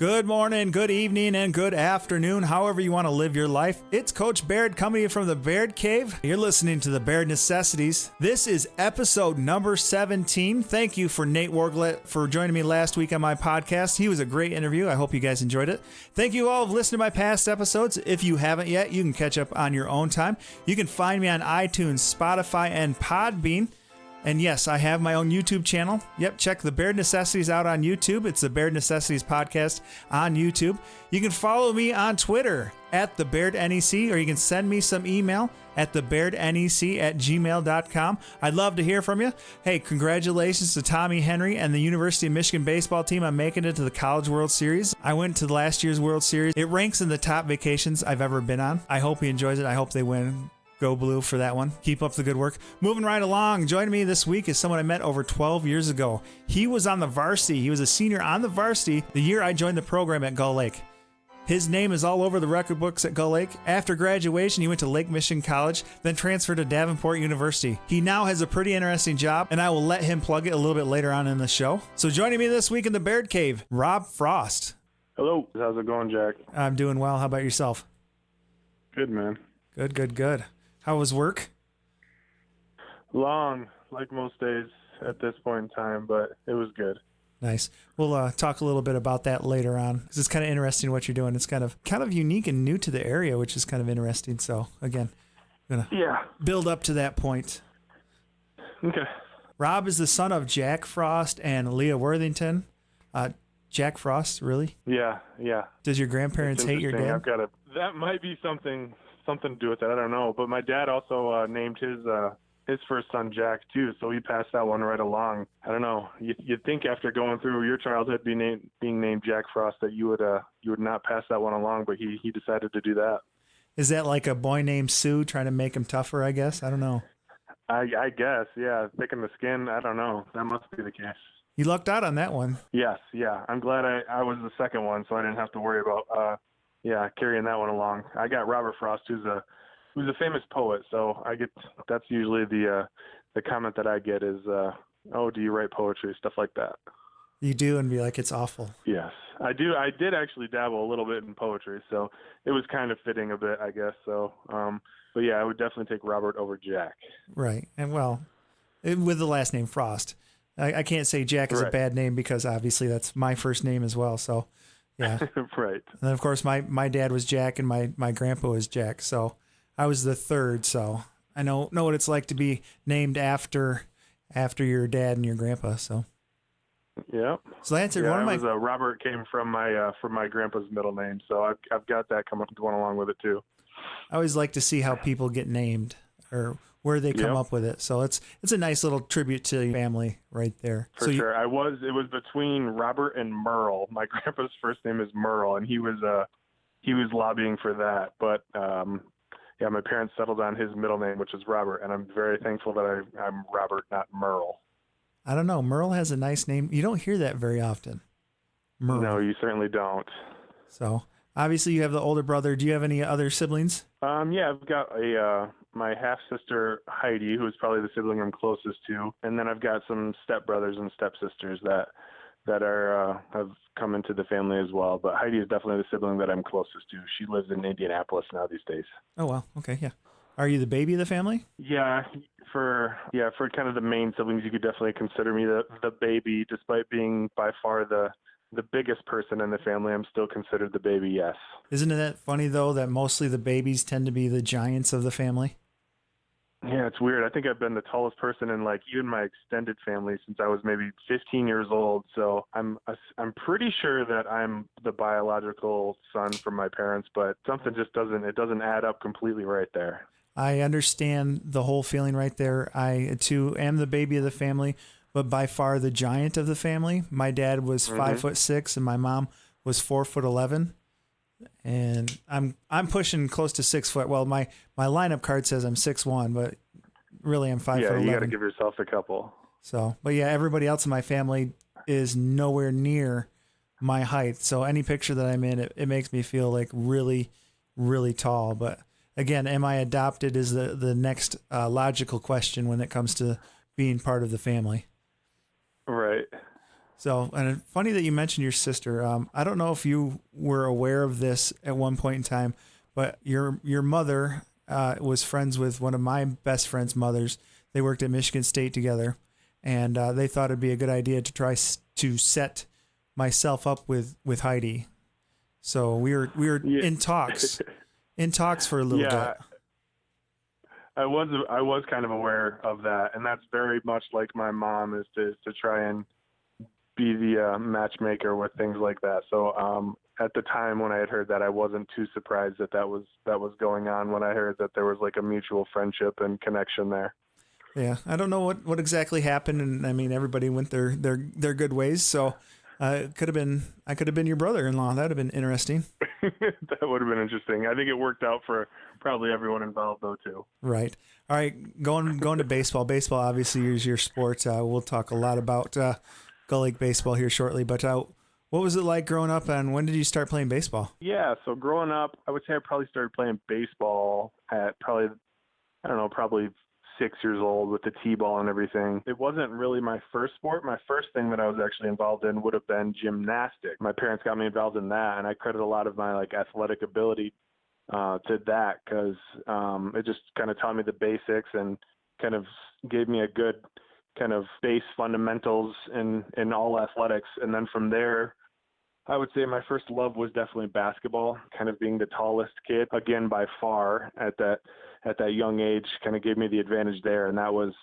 Good morning, good evening, and good afternoon, however you want to live your life. It's Coach Baird coming to you from the Baird Cave. You're listening to the Baird Necessities. This is episode number 17. Thank you for Nate Warglet for joining me last week on my podcast. He was a great interview. I hope you guys enjoyed it. Thank you all for listening to my past episodes. If you haven't yet, you can catch up on your own time. You can find me on iTunes, Spotify, and Podbean. And yes, I have my own YouTube channel. Yep, check the Baird Necessities out on YouTube. It's the Baird Necessities Podcast on YouTube. You can follow me on Twitter at the Baird NEC, or you can send me some email at thebairdnec@gmail.com. I'd love to hear from you. Hey, congratulations to Tommy Henry and the University of Michigan baseball team on making it to the College World Series. I went to last year's World Series. It ranks in the top vacations I've ever been on. I hope he enjoys it. I hope they win. Go Blue for that one. Keep up the good work. Moving right along, joining me this week is someone I met over 12 years ago. He was on the varsity. He was a senior on the varsity the year I joined the program at Gull Lake. His name is all over the record books at Gull Lake. After graduation, he went to Lake Michigan College, then transferred to Davenport University. He now has a pretty interesting job, and I will let him plug it a little bit later on in the show. So joining me this week in the Baird Cave, Rob Frost. Hello. How's it going, Jack? I'm doing well. How about yourself? Good, man. Good. How was work? Long, like most days at this point in time, but it was good. Nice. We'll talk a little bit about that later on, because it's kind of interesting what you're doing. It's kind of unique and new to the area, which is kind of interesting. So again, I'm gonna build up to that point. Okay. Rob is the son of Jack Frost and Leah Worthington. Jack Frost, really? Yeah. Does your grandparents hate your dad? That might be something to do with it. I don't know. But my dad also named his first son Jack too, so he passed that one right along. I don't know. You'd think after going through your childhood being named Jack Frost that you would not pass that one along, but he decided to do that. Is that like a boy named Sue trying to make him tougher? I guess I don't know. I guess, yeah. Thicken the skin. I don't know. That must be the case. You lucked out on that one. Yes, yeah. I'm glad I was the second one, so I didn't have to worry about carrying that one along. I got Robert Frost, who's a famous poet, so that's usually the comment that I get is, oh, do you write poetry, stuff like that. You do, and be like, it's awful. Yes, I do. I did actually dabble a little bit in poetry, so it was kind of fitting a bit, I guess. So, but yeah, I would definitely take Robert over Jack. Right, and with the last name Frost, I can't say Jack is a bad name because obviously that's my first name as well. So. Yeah. Right. And then, of course, my dad was Jack and my grandpa was Jack. So I was the third. So I know what it's like to be named after your dad and your grandpa. So. Yeah. So that answered one of my. Robert came from my grandpa's middle name, so I've got that going along with it too. I always like to see how people get named or where they come up with it. So it's a nice little tribute to your family right there. For sure. It was between Robert and Merle. My grandpa's first name is Merle, and he was lobbying for that. But my parents settled on his middle name, which is Robert, and I'm very thankful that I'm Robert, not Merle. I don't know. Merle has a nice name. You don't hear that very often. Merle. No, you certainly don't. So obviously you have the older brother. Do you have any other siblings? I've got my half-sister Heidi, who is probably the sibling I'm closest to, and then I've got some stepbrothers and stepsisters that have come into the family as well. But Heidi is definitely the sibling that I'm closest to. She lives in Indianapolis now these days. Oh, wow. Okay, yeah. Are you the baby of the family? Yeah, for kind of the main siblings, you could definitely consider me the baby, despite being by far the biggest person in the family. I'm still considered the baby, yes. Isn't it that funny, though, that mostly the babies tend to be the giants of the family? Yeah, it's weird. I think I've been the tallest person in even my extended family since I was maybe 15 years old. So I'm pretty sure that I'm the biological son from my parents, but something just doesn't add up completely right there. I understand the whole feeling right there. I, too, am the baby of the family, but by far the giant of the family. My dad was 5'6", and my mom was 4'11". And I'm pushing close to 6 foot. Well, my lineup card says I'm 6'1", but really I'm 5'11". Yeah, you got to give yourself a couple. So, but yeah, everybody else in my family is nowhere near my height. So any picture that I'm in, it makes me feel like really, really tall. But again, am I adopted is the next logical question when it comes to being part of the family. Right. So, and funny that you mentioned your sister. I don't know if you were aware of this at one point in time, but your mother was friends with one of my best friend's mothers. They worked at Michigan State together, and they thought it'd be a good idea to try to set myself up with Heidi. So we were Yeah. in talks for a little Yeah, bit. I was kind of aware of that, and that's very much like my mom is to try and be the matchmaker with things like that. So at the time when I had heard that, I wasn't too surprised that was going on when I heard that there was like a mutual friendship and connection there. Yeah, I don't know what exactly happened, and I mean everybody went their good ways. So I could have been your brother-in-law. That would have been interesting. That would have been interesting. I think it worked out for probably everyone involved though too. Right. All right. Going to baseball. Baseball obviously is your sport. We'll talk a lot about Gull Lake baseball here shortly. But what was it like growing up, and when did you start playing baseball? Yeah, so growing up, I would say I probably started playing baseball at probably 6 years old with the T-ball and everything. It wasn't really my first sport. My first thing that I was actually involved in would have been gymnastics. My parents got me involved in that, and I credit a lot of my like athletic ability to that because it just kind of taught me the basics and kind of gave me a good kind of base fundamentals in all athletics. And then from there, I would say my first love was definitely basketball, kind of being the tallest kid, again, by far at that young age, kind of gave me the advantage there. And that was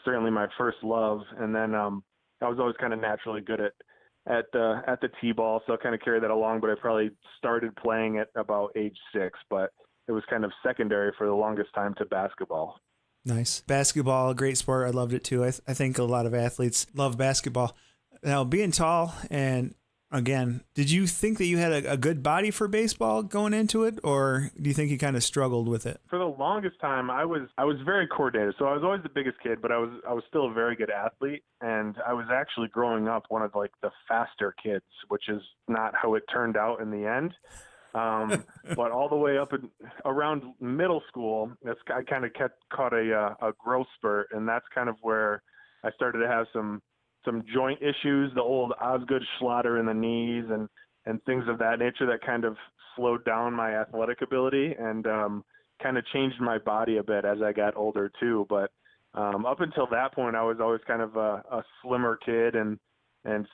certainly my first love. And then I was always kind of naturally good at the T-ball, so I kind of carried that along, but I probably started playing at about age 6, but it was kind of secondary for the longest time to basketball. Nice. Basketball, a great sport. I loved it too. I think a lot of athletes love basketball. Now, being tall, and again, did you think that you had a good body for baseball going into it, or do you think you kind of struggled with it? For the longest time, I was very coordinated. So I was always the biggest kid, but I was still a very good athlete, and I was actually growing up one of like the faster kids, which is not how it turned out in the end. But all the way up around middle school, I kind of caught a growth spurt, and that's kind of where I started to have some joint issues, the old Osgood Schlatter in the knees and things of that nature that kind of slowed down my athletic ability and kind of changed my body a bit as I got older too. But up until that point, I was always kind of a slimmer kid and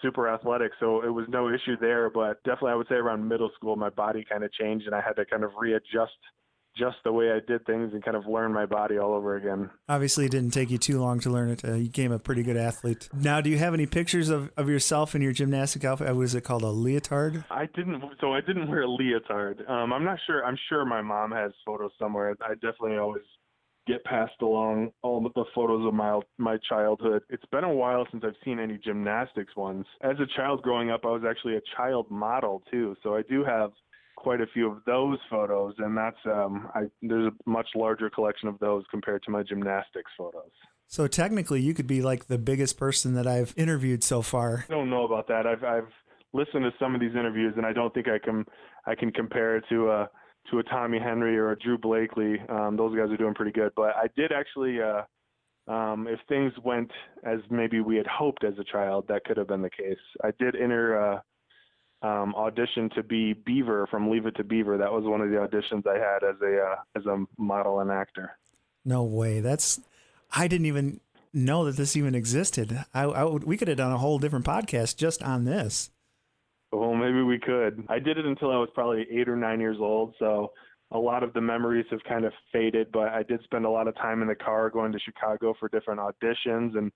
super athletic, so it was no issue there. But definitely I would say around middle school, my body kind of changed and I had to kind of readjust just the way I did things and kind of learn my body all over again. Obviously, it didn't take you too long to learn it. You became a pretty good athlete. Now, do you have any pictures of yourself in your gymnastic outfit? What is it called, a leotard? I didn't wear a leotard. I'm not sure. I'm sure my mom has photos somewhere. I definitely always get passed along all the photos of my childhood. It's been a while since I've seen any gymnastics ones. As a child growing up, I was actually a child model too, so I do have quite a few of those photos, and that's there's a much larger collection of those compared to my gymnastics photos. So technically, you could be like the biggest person that I've interviewed so far. I don't know about that. I've listened to some of these interviews, and I don't think I can compare it to a Tommy Henry or a Drew Blakely. Those guys are doing pretty good. But I did actually, if things went as maybe we had hoped as a child, that could have been the case. I did enter audition to be Beaver from Leave It to Beaver. That was one of the auditions I had as a model and actor. No way. I didn't even know that this even existed. We could have done a whole different podcast just on this. Well, maybe we could. I did it until I was probably 8 or 9 years old, so a lot of the memories have kind of faded, but I did spend a lot of time in the car going to Chicago for different auditions and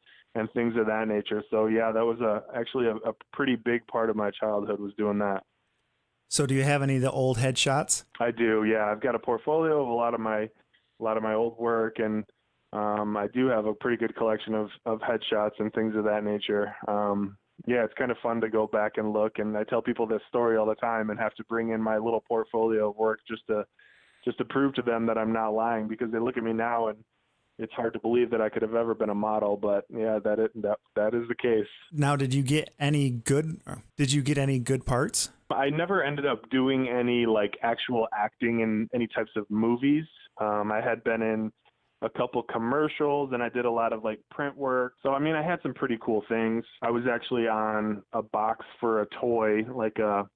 things of that nature. So yeah, that was actually a pretty big part of my childhood was doing that. So do you have any of the old headshots? I do, yeah. I've got a portfolio of a lot of my old work, and I do have a pretty good collection of headshots and things of that nature. Yeah, it's kind of fun to go back and look, and I tell people this story all the time and have to bring in my little portfolio of work just to prove to them that I'm not lying, because they look at me now and it's hard to believe that I could have ever been a model, but yeah, that is the case. Now, did you get any good parts? I never ended up doing any like actual acting in any types of movies. I had been in a couple commercials, and I did a lot of like print work. So, I mean, I had some pretty cool things. I was actually on a box for a toy, like a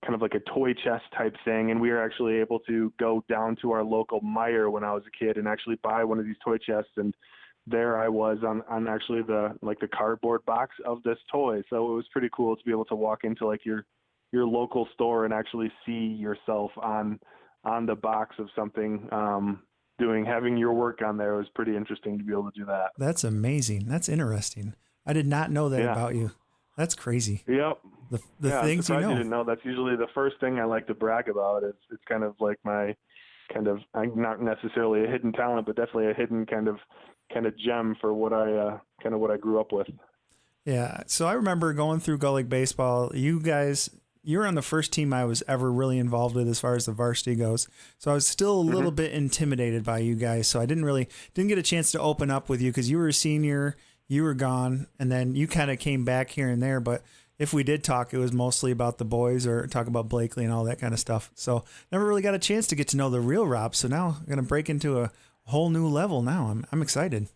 kind of like a toy chest type thing. And we were actually able to go down to our local Meijer when I was a kid and actually buy one of these toy chests. And there I was on actually the cardboard box of this toy. So it was pretty cool to be able to walk into like your local store and actually see yourself on the box of something, having your work on there. Was pretty interesting to be able to do that. That's amazing. That's interesting. I did not know that about you. That's crazy. Yep. The things I'm you know. You didn't know. That's usually the first thing I like to brag about. It's kind of like my I'm not necessarily a hidden talent, but definitely a hidden kind of gem for what I grew up with. Yeah. So I remember going through Gull Lake baseball. You were on the first team I was ever really involved with as far as the varsity goes. So I was still a little bit intimidated by you guys. So I didn't get a chance to open up with you because you were a senior, you were gone, and then you kind of came back here and there. But if we did talk, it was mostly about the boys or talk about Blakely and all that kind of stuff. So never really got a chance to get to know the real Rob. So now I'm going to break into a whole new level now. I'm excited.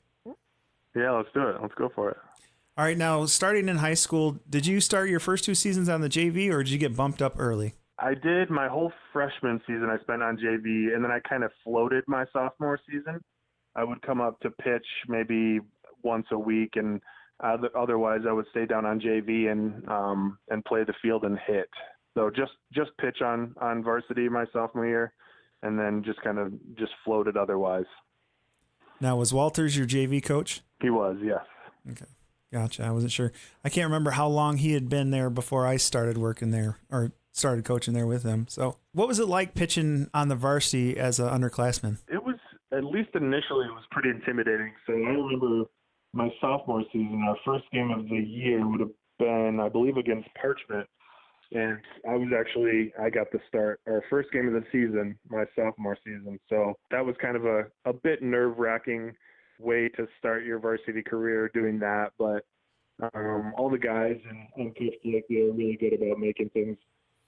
Yeah, let's do it. Let's go for it. All right, now starting in high school, did you start your first 2 seasons on the JV or did you get bumped up early? I did. My whole freshman season I spent on JV, and then I kind of floated my sophomore season. I would come up to pitch maybe once a week, and otherwise I would stay down on JV and play the field and hit. So just pitch on varsity my sophomore year, and then just floated otherwise. Now, was Walters your JV coach? He was, yes. Okay. Gotcha. I wasn't sure. I can't remember how long he had been there before I started working there or started coaching there with him. So what was it like pitching on the varsity as an underclassman? It was, at least initially, it was pretty intimidating. So I remember my sophomore season, our first game of the year would have been, I believe, against Parchment. And I got the start, our first game of the season, my sophomore season. So that was kind of a bit nerve-wracking way to start your varsity career doing that. But all the guys and Coach Blake, they were really good about making things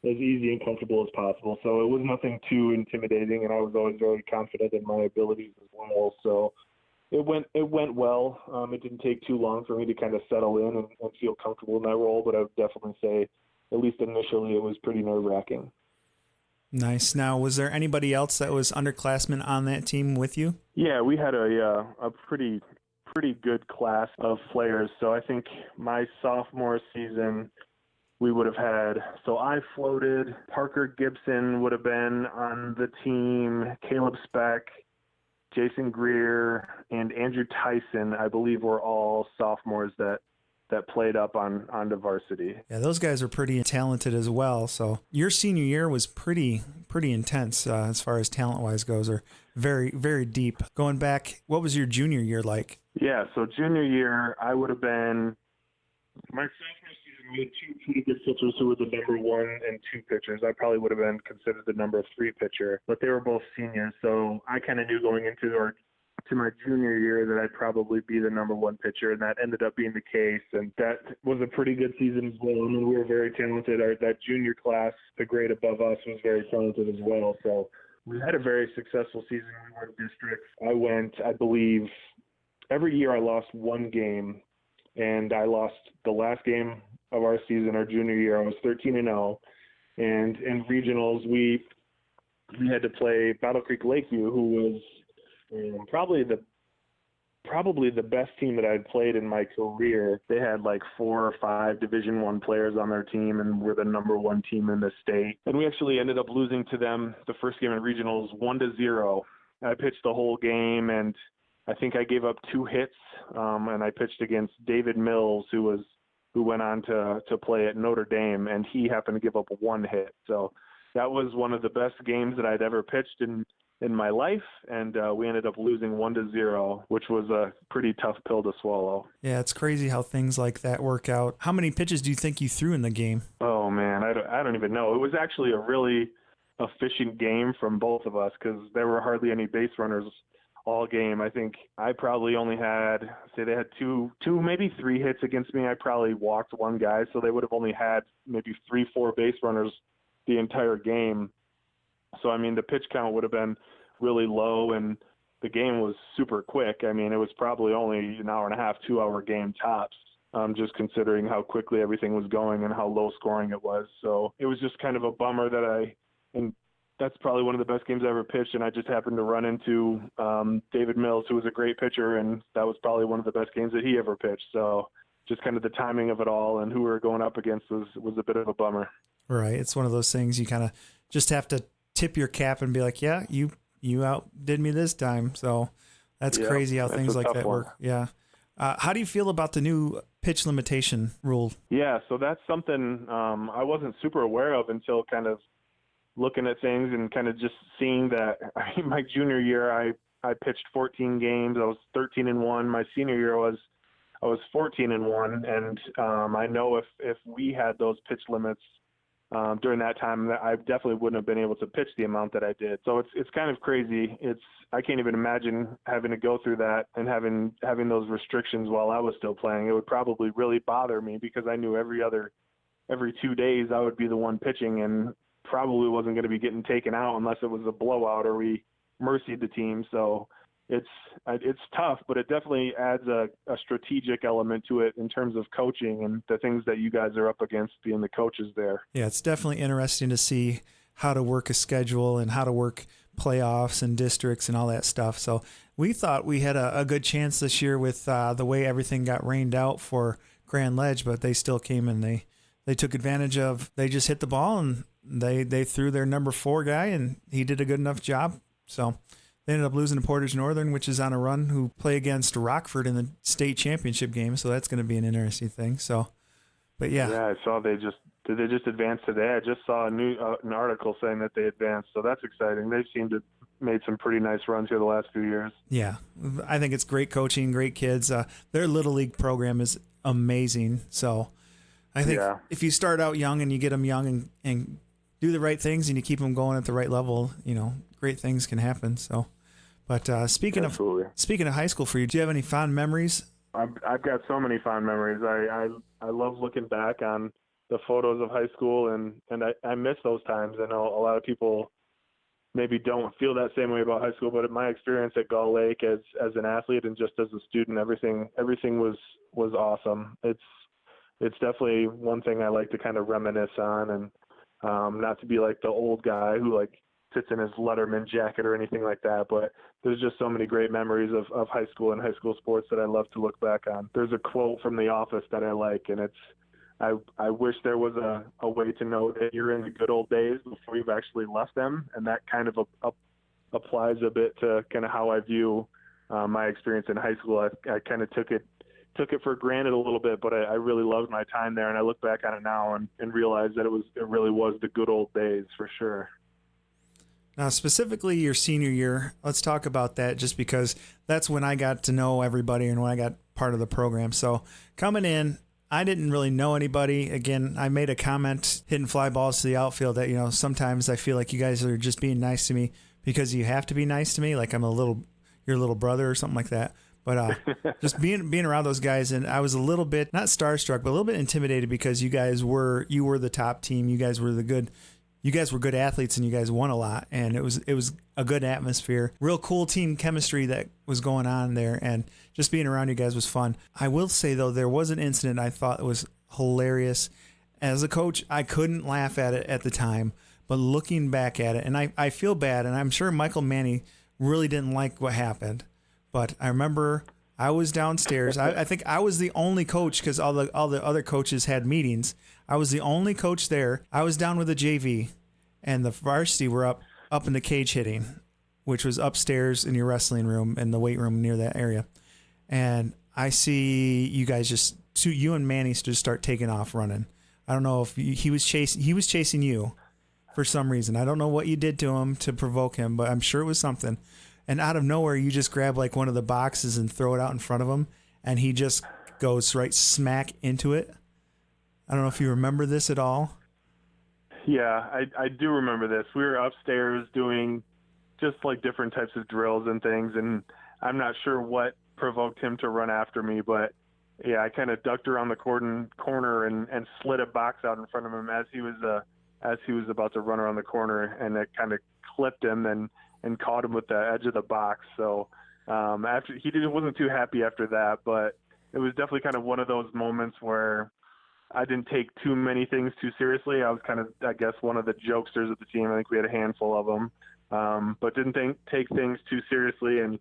as easy and comfortable as possible. So it was nothing too intimidating, and I was always very confident in my abilities as well. So it went well. It didn't take too long for me to kind of settle in and feel comfortable in that role, but I would definitely say, at least initially, it was pretty nerve-wracking. Nice. Now, was there anybody else that was underclassmen on that team with you? Yeah, we had a pretty good class of players. So I think my sophomore season, we would have had, so I floated, Parker Gibson would have been on the team, Caleb Speck, Jason Greer, and Andrew Tyson, I believe, were all sophomores that played up onto varsity. Yeah, those guys are pretty talented as well. So your senior year was pretty intense as far as talent-wise goes, or very, very deep. Going back, what was your junior year like? Yeah, so junior year, I would have been, my sophomore season, we had 2 pretty good pitchers who were the number 1 and 2 pitchers. I probably would have been considered the number 3 pitcher, but they were both seniors. So I kind of knew going into my junior year that I'd probably be the number 1 pitcher, and that ended up being the case. And that was a pretty good season as well. I mean, we were very talented. That junior class, the grade above us, was very talented as well. So we had a very successful season. We won districts. I went, I believe, every year I lost 1 game, and I lost the last game of our season, our junior year. I was 13-0, and in regionals we had to play Battle Creek Lakeview, who was probably the best team that I'd played in my career. They had like 4 or 5 Division I players on their team, and we're the number 1 team in the state. And we actually ended up losing to them the first game in regionals 1-0. I pitched the whole game, and I think I gave up 2 hits, and I pitched against David Mills, who went on to play at Notre Dame, and he happened to give up 1 hit. So that was one of the best games that I'd ever pitched in my life, and we ended up losing 1-0, which was a pretty tough pill to swallow. Yeah, it's crazy how things like that work out. How many pitches do you think you threw in the game? Oh, man, I don't even know. It was actually a really efficient game from both of us because there were hardly any base runners all game. I think I probably only had, say they had two, maybe 3 hits against me. I probably walked 1 guy, so they would have only had maybe 3-4 base runners the entire game. So, I mean, the pitch count would have been really low, and the game was super quick. I mean, it was probably only an hour and a half, 2-hour game tops, just considering how quickly everything was going and how low scoring it was. So it was just kind of a bummer and that's probably one of the best games I ever pitched, and I just happened to run into David Mills, who was a great pitcher, and that was probably one of the best games that he ever pitched. So just kind of the timing of it all and who we were going up against was a bit of a bummer. Right. It's one of those things you kind of just have to tip your cap and be like, yeah, you outdid me this time. So that's crazy how things like that work. Yeah. How do you feel about the new pitch limitation rule? Yeah, so that's something I wasn't super aware of until kind of looking at things and kind of just seeing that. My junior year, I pitched 14 games. I was 13-1. My senior year I was 14-1, and I know if we had those pitch limits during that time, I definitely wouldn't have been able to pitch the amount that I did. So it's kind of crazy. I can't even imagine having to go through that and having those restrictions while I was still playing. It would probably really bother me because I knew every 2 days I would be the one pitching and probably wasn't going to be getting taken out unless it was a blowout or we mercied the team. So it's tough, but it definitely adds a strategic element to it in terms of coaching and the things that you guys are up against being the coaches there. Yeah, it's definitely interesting to see how to work a schedule and how to work playoffs and districts and all that stuff. So we thought we had a good chance this year with the way everything got rained out for Grand Ledge, but they still came and they took advantage of, they just hit the ball and they threw their number 4 guy and he did a good enough job. So they ended up losing to Portage Northern, which is on a run, who play against Rockford in the state championship game. So that's going to be an interesting thing. So, but yeah. Yeah, I saw did they just advance today? I just saw an article saying that they advanced. So that's exciting. They seem to made some pretty nice runs here the last few years. Yeah, I think it's great coaching, great kids. Their Little League program is amazing. So I think if you start out young and you get them young and do the right things and you keep them going at the right level, great things can happen. So, but speaking of high school for you, do you have any fond memories? I've got so many fond memories. I love looking back on the photos of high school and I miss those times. I know a lot of people maybe don't feel that same way about high school, but in my experience at Gull Lake as an athlete and just as a student, everything was awesome. It's definitely one thing I like to kind of reminisce on, and not to be like the old guy who like sits in his Letterman jacket or anything like that, but there's just so many great memories of high school and high school sports that I love to look back on. There's a quote from The Office that I like, and it's, I wish there was a way to know that you're in the good old days before you've actually left them, and that kind of applies a bit to kind of how I view my experience in high school. I kind of took it for granted a little bit, but I really loved my time there, and I look back on it now and realize that it really was the good old days for sure. Now, specifically your senior year, let's talk about that just because that's when I got to know everybody and when I got part of the program. So coming in, I didn't really know anybody. Again, I made a comment hitting fly balls to the outfield that, sometimes I feel like you guys are just being nice to me because you have to be nice to me, like I'm your little brother or something like that. But just being around those guys, and I was a little bit, not starstruck, but a little bit intimidated because you were the top team. You guys were good athletes, and you guys won a lot, and it was a good atmosphere, real cool team chemistry that was going on there, and just being around you guys was fun. I will say though, there was an incident I thought was hilarious. As a coach, I couldn't laugh at it at the time, but looking back at it, and I feel bad, and I'm sure Michael Manny really didn't like what happened, but I remember I was downstairs. I think I was the only coach because all the other coaches had meetings. I was the only coach there. I was down with the JV, and the varsity were up in the cage hitting, which was upstairs in your wrestling room and the weight room near that area. And I see you guys you and Manny just start taking off running. I don't know if he was chasing you for some reason. I don't know what you did to him to provoke him, but I'm sure it was something. And out of nowhere, you just grab like one of the boxes and throw it out in front of him, and he just goes right smack into it. I don't know if you remember this at all. Yeah, I do remember this. We were upstairs doing just like different types of drills and things, and I'm not sure what provoked him to run after me, but yeah, I kind of ducked around the corner and slid a box out in front of him as he was about to run around the corner, and it kind of clipped him. And and caught him with the edge of the box. So after wasn't too happy after that, but it was definitely kind of one of those moments where I didn't take too many things too seriously. I was kind of, I guess, one of the jokesters of the team. I think we had a handful of them, but didn't take things too seriously, and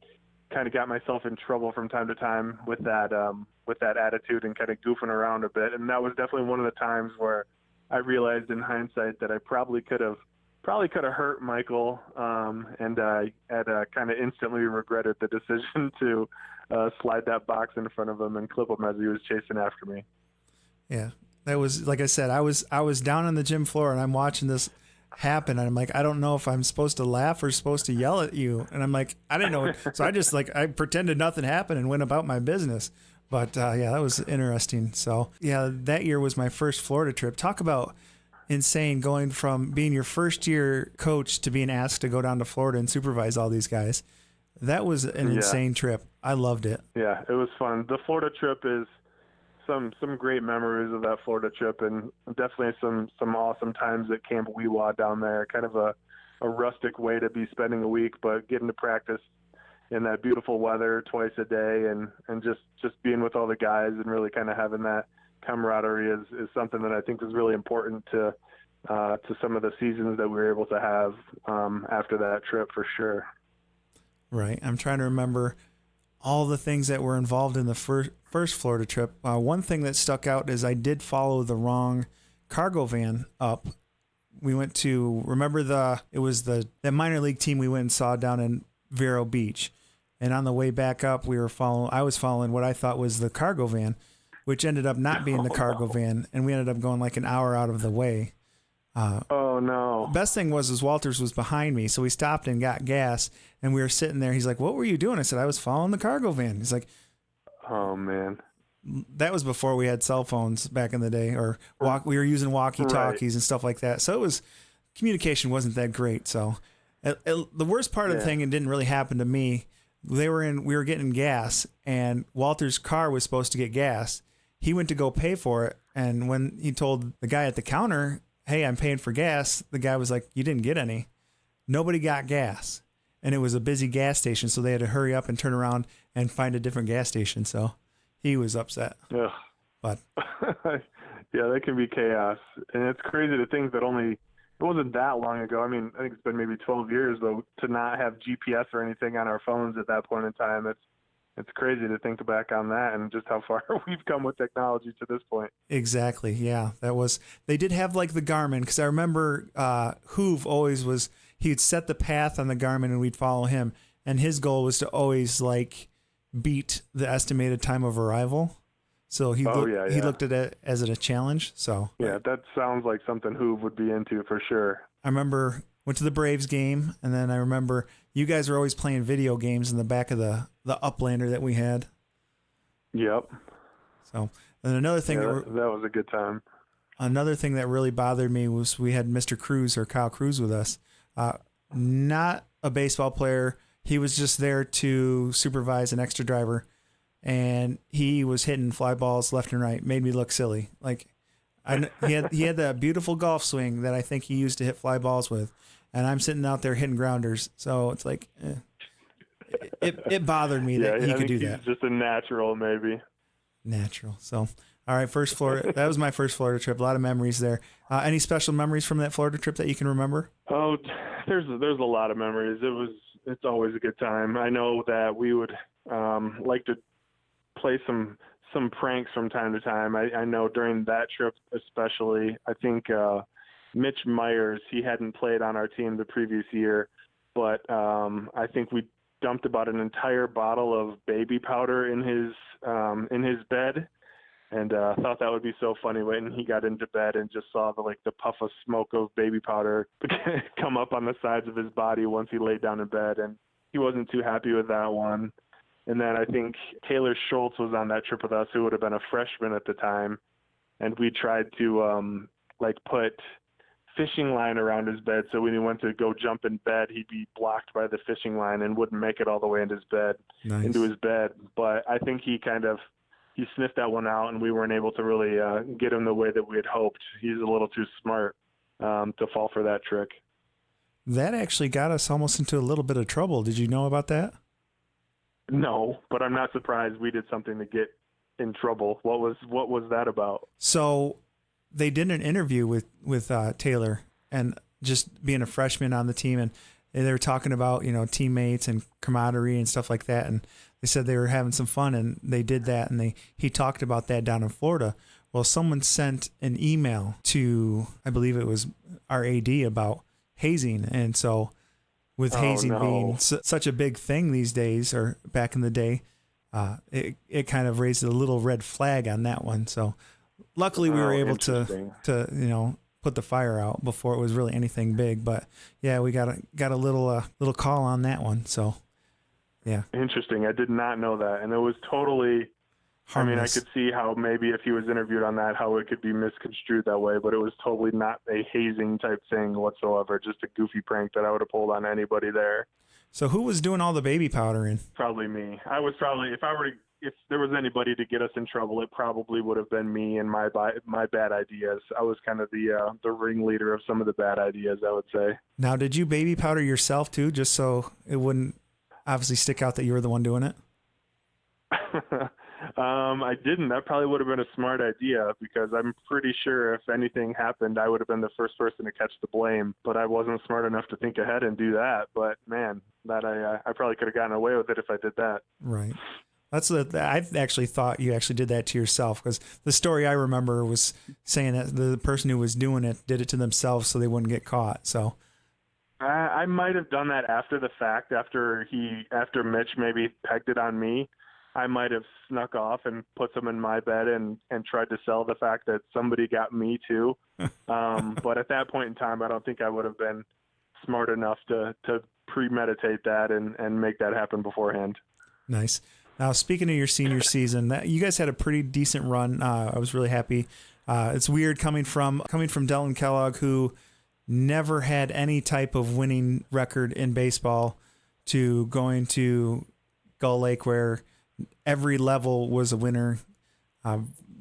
kind of got myself in trouble from time to time with that attitude and kind of goofing around a bit. And that was definitely one of the times where I realized in hindsight that I probably could have hurt Michael, and I had kind of instantly regretted the decision to slide that box in front of him and clip him as he was chasing after me. Yeah, that was, like I said, I was down on the gym floor and I'm watching this happen, and I'm like, I don't know if I'm supposed to laugh or supposed to yell at you, and I'm like, I didn't know, so I just I pretended nothing happened and went about my business. But yeah, that was interesting. So yeah, that year was my first Florida trip. Talk about insane, going from being your first year coach to being asked to go down to Florida and supervise all these guys. That was an insane trip. I loved it. Yeah, it was fun. The Florida trip is some great memories of that Florida trip, and definitely some awesome times at Camp Weewa down there. Kind of a rustic way to be spending a week, but getting to practice in that beautiful weather twice a day, and just being with all the guys and really kind of having that camaraderie is something that I think was really important to some of the seasons that we were able to have after that trip, for sure. Right. I'm trying to remember all the things that were involved in the first Florida trip. One thing that stuck out is I did follow the wrong cargo van up. We went to, remember that minor league team we went and saw down in Vero Beach. And on the way back up, I was following what I thought was the cargo van, which ended up not being the cargo van. And we ended up going like an hour out of the way. Oh no. Best thing was Walters was behind me. So we stopped and got gas, and we were sitting there. He's like, "What were you doing?" I said, "I was following the cargo van." He's like, "Oh man." That was before we had cell phones back in the day, or we were using walkie-talkies and stuff like that. So communication wasn't that great. So the worst part of the thing, it didn't really happen to me. We were getting gas, and Walter's car was supposed to get gas. He went to go pay for it, and when he told the guy at the counter, "Hey, I'm paying for gas," the guy was like, "You didn't get any." Nobody got gas, and it was a busy gas station, so they had to hurry up and turn around and find a different gas station. So he was upset. Ugh. But yeah, that can be chaos, and it's crazy to think that it wasn't that long ago. I mean, I think it's been maybe 12 years though, to not have GPS or anything on our phones at that point in time. It's crazy to think back on that and just how far we've come with technology to this point. Exactly. Yeah, they did have like the Garmin, because I remember Hoove always he'd set the path on the Garmin and we'd follow him. And his goal was to always like beat the estimated time of arrival. So he looked at it as a challenge. So yeah, that sounds like something Hoove would be into for sure. I remember went to the Braves game, and then I remember you guys were always playing video games in the back of the Uplander that we had. Yep. So, and another thing that was a good time. Another thing that really bothered me was we had Mr. Cruz, or Kyle Cruz, with us. Not a baseball player. He was just there to supervise an extra driver, and he was hitting fly balls left and right. Made me look silly. Like he had that beautiful golf swing that I think he used to hit fly balls with, and I'm sitting out there hitting grounders. So it's like, it bothered me that he could do that. Just a natural, maybe. Natural. So, all right, first Florida. That was my first Florida trip. A lot of memories there. Any special memories from that Florida trip that you can remember? Oh, there's a lot of memories. It's always a good time. I know that we would like to play some pranks from time to time. I know during that trip especially, I think Mitch Myers, he hadn't played on our team the previous year, but I think we dumped about an entire bottle of baby powder in his bed, and thought that would be so funny when he got into bed and just saw the puff of smoke of baby powder come up on the sides of his body once he laid down in bed, and he wasn't too happy with that one. And then I think Taylor Schultz was on that trip with us, who would have been a freshman at the time, and we tried to put fishing line around his bed, so when he went to go jump in bed, he'd be blocked by the fishing line and wouldn't make it all the way into his bed. But I think he sniffed that one out, and we weren't able to really get him the way that we had hoped. He's a little too smart to fall for that trick. That actually got us almost into a little bit of trouble. Did you know about that? No, but I'm not surprised we did something to get in trouble. What was that about? So they did an interview with Taylor, and just being a freshman on the team, and they were talking about, teammates and camaraderie and stuff like that, and they said they were having some fun, and they did that, and he talked about that down in Florida. Well, someone sent an email to, I believe it was our AD, about hazing, and so with hazing being such a big thing these days, or back in the day, it kind of raised a little red flag on that one. So luckily we were able to put the fire out before it was really anything big. But yeah, we got a little call on that one. So yeah. Interesting. I did not know that. And it was totally harmless. I mean, I could see how maybe if he was interviewed on that, how it could be misconstrued that way, but it was totally not a hazing type thing whatsoever. Just a goofy prank that I would have pulled on anybody there. So who was doing all the baby powdering? Probably me. I was probably, if there was anybody to get us in trouble, it probably would have been me and my bad ideas. I was kind of the ringleader of some of the bad ideas, I would say. Now, did you baby powder yourself too, just so it wouldn't obviously stick out that you were the one doing it? I didn't. That probably would have been a smart idea, because I'm pretty sure if anything happened, I would have been the first person to catch the blame. But I wasn't smart enough to think ahead and do that. But man, that I probably could have gotten away with it if I did that. Right. I actually thought you actually did that to yourself, because the story I remember was saying that the person who was doing it did it to themselves so they wouldn't get caught. So I might have done that after the fact, after Mitch maybe pegged it on me. I might have snuck off and put some in my bed and tried to sell the fact that somebody got me too. But at that point in time, I don't think I would have been smart enough to premeditate that and make that happen beforehand. Nice. Now, speaking of your senior season, you guys had a pretty decent run. I was really happy. It's weird coming from Delton Kellogg, who never had any type of winning record in baseball, to going to Gull Lake, where every level was a winner.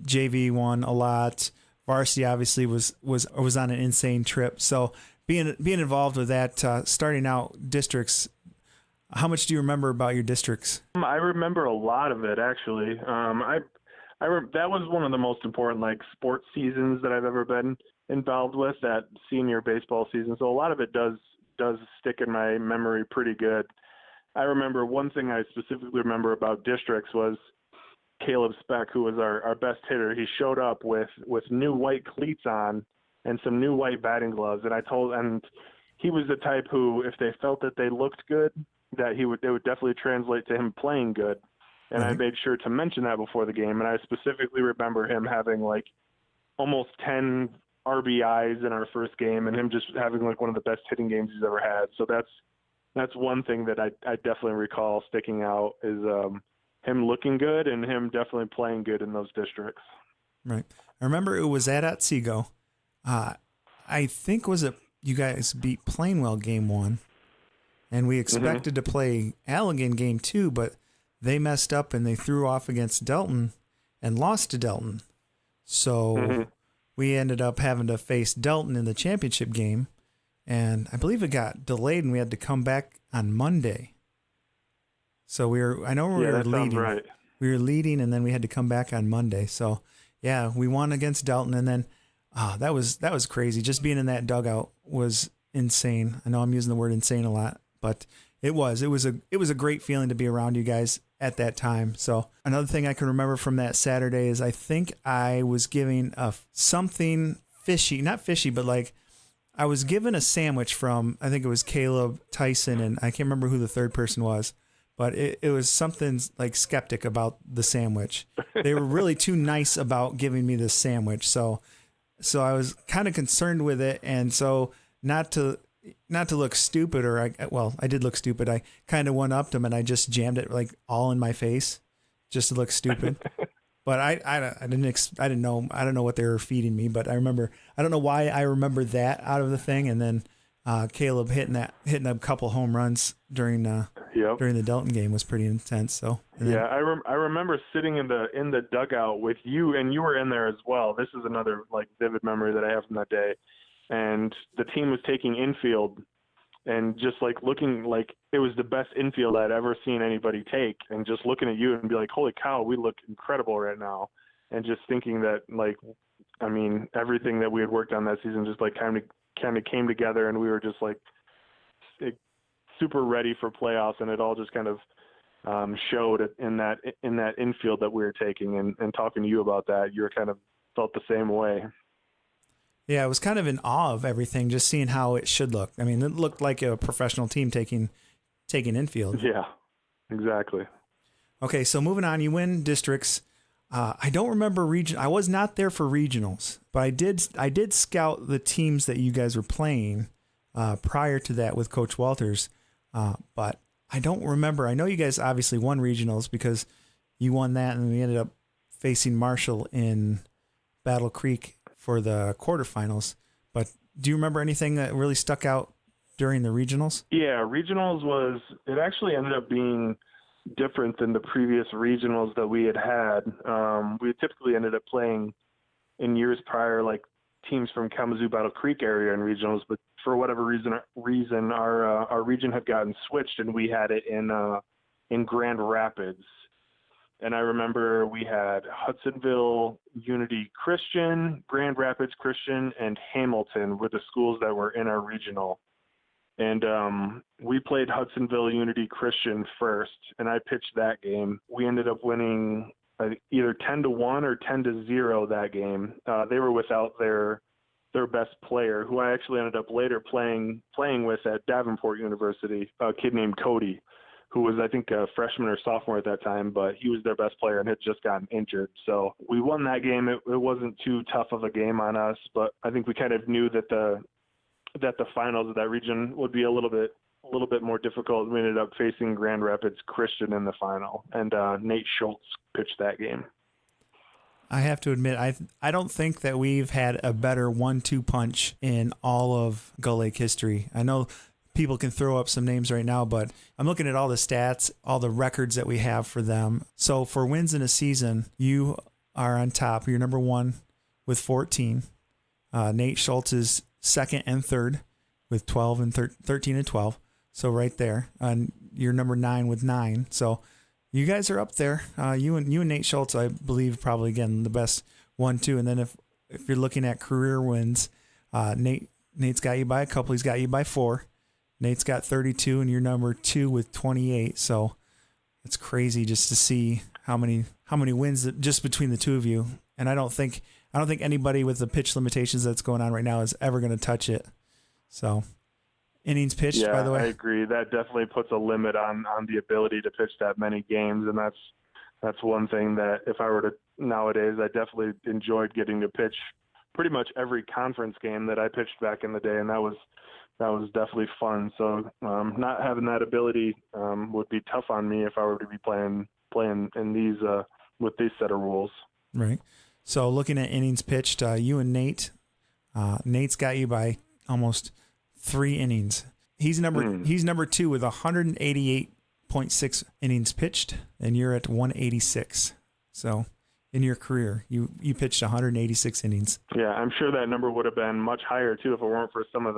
JV won a lot. Varsity obviously was on an insane trip. So being involved with that, starting out districts, how much do you remember about your districts? I remember a lot of it, actually. That was one of the most important sports seasons that I've ever been involved with, that senior baseball season. So a lot of it does stick in my memory pretty good. I remember one thing I specifically remember about districts was Caleb Speck, who was our best hitter. He showed up with new white cleats on and some new white batting gloves. And he was the type who, if they felt that they looked good, that they would definitely translate to him playing good. And I made sure to mention that before the game. And I specifically remember him having almost 10 RBIs in our first game, and him just having one of the best hitting games he's ever had. So that's one thing that I definitely recall sticking out, is him looking good and him definitely playing good in those districts. Right. I remember it was at Otsego. I think you guys beat Plainwell game 1, and we expected to play Allegan game 2, but they messed up and they threw off against Delton and lost to Delton. So we ended up having to face Delton in the championship game. And I believe it got delayed, and we had to come back on Monday. So we were leading. Right. We were leading, and then we had to come back on Monday. So yeah, we won against Delton, and then that was crazy. Just being in that dugout was insane. I know I'm using the word insane a lot, but it was a great feeling to be around you guys at that time. So another thing I can remember from that Saturday is I think I was giving something fishy, not fishy, but I was given a sandwich from, I think it was Caleb, Tyson, and I can't remember who the third person was, but it was something skeptic about the sandwich. They were really too nice about giving me this sandwich. So I was kind of concerned with it. And so not to look stupid, I did look stupid. I kind of one-upped them, and I just jammed it all in my face just to look stupid. But I didn't know. I don't know what they were feeding me, but I don't know why I remember that out of the thing. And then Caleb hitting a couple home runs during the Delton game was pretty intense. So I remember sitting in the dugout with you, and you were in there as well. This is another vivid memory that I have from that day. And the team was taking infield, and just like looking like it was the best infield I'd ever seen anybody take, and just looking at you and be like, holy cow, we look incredible right now. And just thinking that, like, I mean, everything that we had worked on that season just like kind of came together, and we were just like super ready for playoffs, and it all just kind of showed in that infield that we were taking. And talking to you about that, you were kind of felt the same way. Yeah, I was kind of in awe of everything, just seeing how it should look. I mean, it looked like a professional team taking infield. Yeah, exactly. Okay, so moving on, you win districts. I don't remember region. I was not there for regionals, but I did scout the teams that you guys were playing prior to that with Coach Walters. But I don't remember. I know you guys obviously won regionals because you won that, and we ended up facing Marshall in Battle Creek for the quarterfinals. But do you remember anything that really stuck out during the regionals? Yeah, regionals it actually ended up being different than the previous regionals that we had. We typically ended up playing in years prior, like teams from Kalamazoo, Battle Creek area in regionals, but for whatever reason our region had gotten switched, and we had it in Grand Rapids. And I remember we had Hudsonville Unity Christian, Grand Rapids Christian, and Hamilton were the schools that were in our regional. And we played Hudsonville Unity Christian first, and I pitched that game. We ended up winning either 10-1 or 10-0 that game. They were without their best player, who I actually ended up later playing with at Davenport University, a kid named Cody, who was, I think, a freshman or sophomore at that time, but he was their best player and had just gotten injured. So we won that game. It wasn't too tough of a game on us, but I think we kind of knew that the finals of that region would be a little bit more difficult. We ended up facing Grand Rapids Christian in the final, and Nate Schultz pitched that game. I have to admit, I don't think that we've had a better 1-2 punch in all of Gull Lake history. I know people can throw up some names right now, but I'm looking at all the stats, all the records that we have for them. So for wins in a season, you are on top. You're number 1 with 14. Nate Schultz is second and third with 12 and 13 and 12. So right there. You're number 9 with 9. So you guys are up there. You and Nate Schultz, I believe, probably again the best 1-2. And then if you're looking at career wins, Nate's got you by a couple. He's got you by 4. Nate's got 32, and you're number 2 with 28. So it's crazy just to see how many wins just between the two of you. And I don't think anybody with the pitch limitations that's going on right now is ever going to touch it. So innings pitched, by the way. I agree. That definitely puts a limit on the ability to pitch that many games, and that's one thing that if I were to nowadays, I definitely enjoyed getting to pitch pretty much every conference game that I pitched back in the day, and that was definitely fun. So not having that ability would be tough on me if I were to be playing in these with these set of rules. Right. So looking at innings pitched, you and Nate's got you by almost 3 innings. He's number 2 with 188.6 innings pitched, and you're at 186. So in your career, you pitched 186 innings. Yeah, I'm sure that number would have been much higher too if it weren't for some of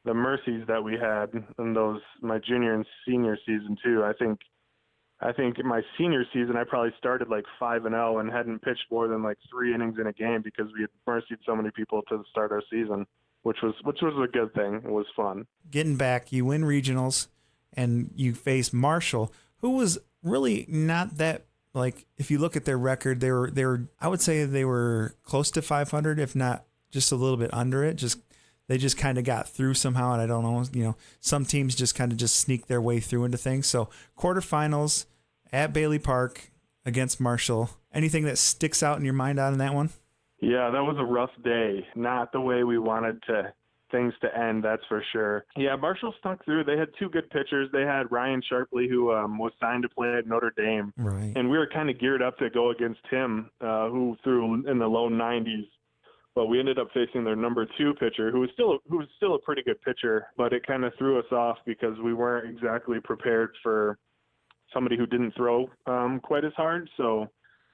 the mercies that we had in my junior and senior season too. I think my senior season I probably started like 5-0 and hadn't pitched more than like 3 innings in a game because we had mercied so many people to start our season, which was a good thing. It was fun. Getting back, you win regionals and you face Marshall, who was really not that, like, if you look at their record, they were I would say they were close to 500, if not just a little bit under it. They just kind of got through somehow, and I don't know, some teams just kind of sneak their way through into things. So quarterfinals at Bailey Park against Marshall. Anything that sticks out in your mind out in that one? Yeah, that was a rough day. Not the way we wanted things to end, that's for sure. Yeah, Marshall stuck through. They had 2 good pitchers. They had Ryan Sharpley, who was signed to play at Notre Dame. Right. And we were kind of geared up to go against him, who threw in the low 90s. But we ended up facing their number 2 pitcher, who was still a pretty good pitcher, but it kind of threw us off because we weren't exactly prepared for somebody who didn't throw quite as hard. So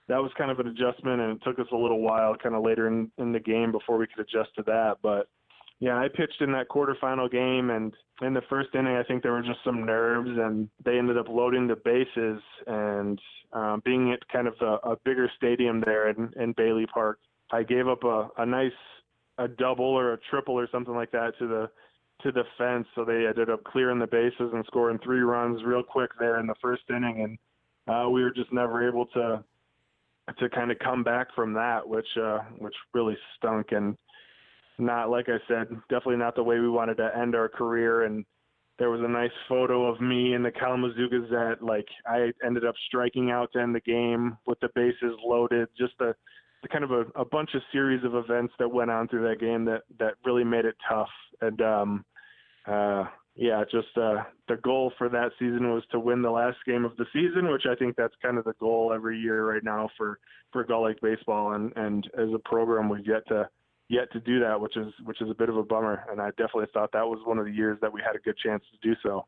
that was kind of an adjustment, and it took us a little while, kind of later in the game, before we could adjust to that. But Yeah, I pitched in that quarterfinal game, and in the first inning, I think there were just some nerves, and they ended up loading the bases. And being at kind of a bigger stadium there in Bailey Park, I gave up a double or a triple or something like that to the fence. So they ended up clearing the bases and scoring 3 runs real quick there in the first inning, and we were just never able to kind of come back from that, which really stunk. And not, like I said, definitely not the way we wanted to end our career. And there was a nice photo of me in the Kalamazoo Gazette. Like, I ended up striking out to end the game with the bases loaded. Just the kind of a bunch of series of events that went on through that game that really made it tough. And the goal for that season was to win the last game of the season, which I think that's kind of the goal every year right now for Gull Lake baseball. And as a program, we've yet to do that, which is a bit of a bummer. And I definitely thought that was one of the years that we had a good chance to do so.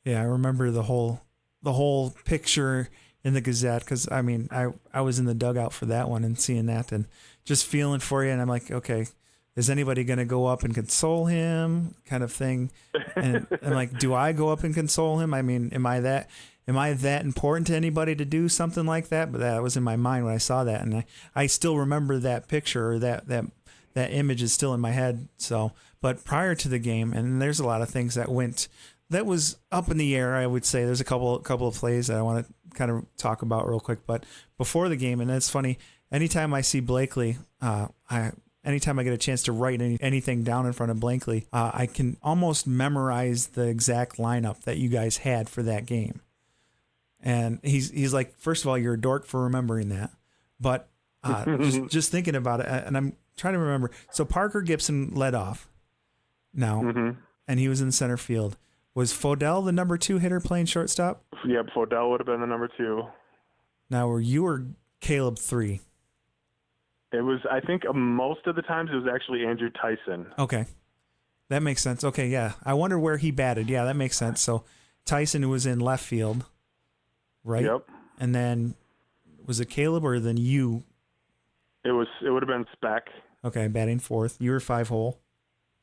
Yeah, I remember the whole picture in the Gazette, because I mean, I was in the dugout for that one and seeing that and just feeling for you. And I'm like, okay, is anybody going to go up and console him, kind of thing? And I'm like, do I go up and console him? I mean, am I that important to anybody to do something like that? But that was in my mind when I saw that, and I still remember that picture, or that image is still in my head. So, but prior to the game, and there's a lot of things that was up in the air. I would say there's a couple of plays that I want to kind of talk about real quick. But before the game, and it's funny, anytime I see Blakely, anytime I get a chance to write anything down in front of Blakely, I can almost memorize the exact lineup that you guys had for that game. And he's like, first of all, you're a dork for remembering that. But just thinking about it, and I'm trying to remember. So Parker Gibson led off now, and he was in center field. Was Fodell the number 2 hitter playing shortstop? Yep, Fodell would have been the number 2. Now, were you or Caleb 3? It was, I think most of the times it was actually Andrew Tyson. Okay. That makes sense. Okay, yeah. I wonder where he batted. Yeah, that makes sense. So Tyson was in left field, right? Yep. And then was it Caleb or then you? It would have been Speck. Okay, batting fourth. You were 5-hole.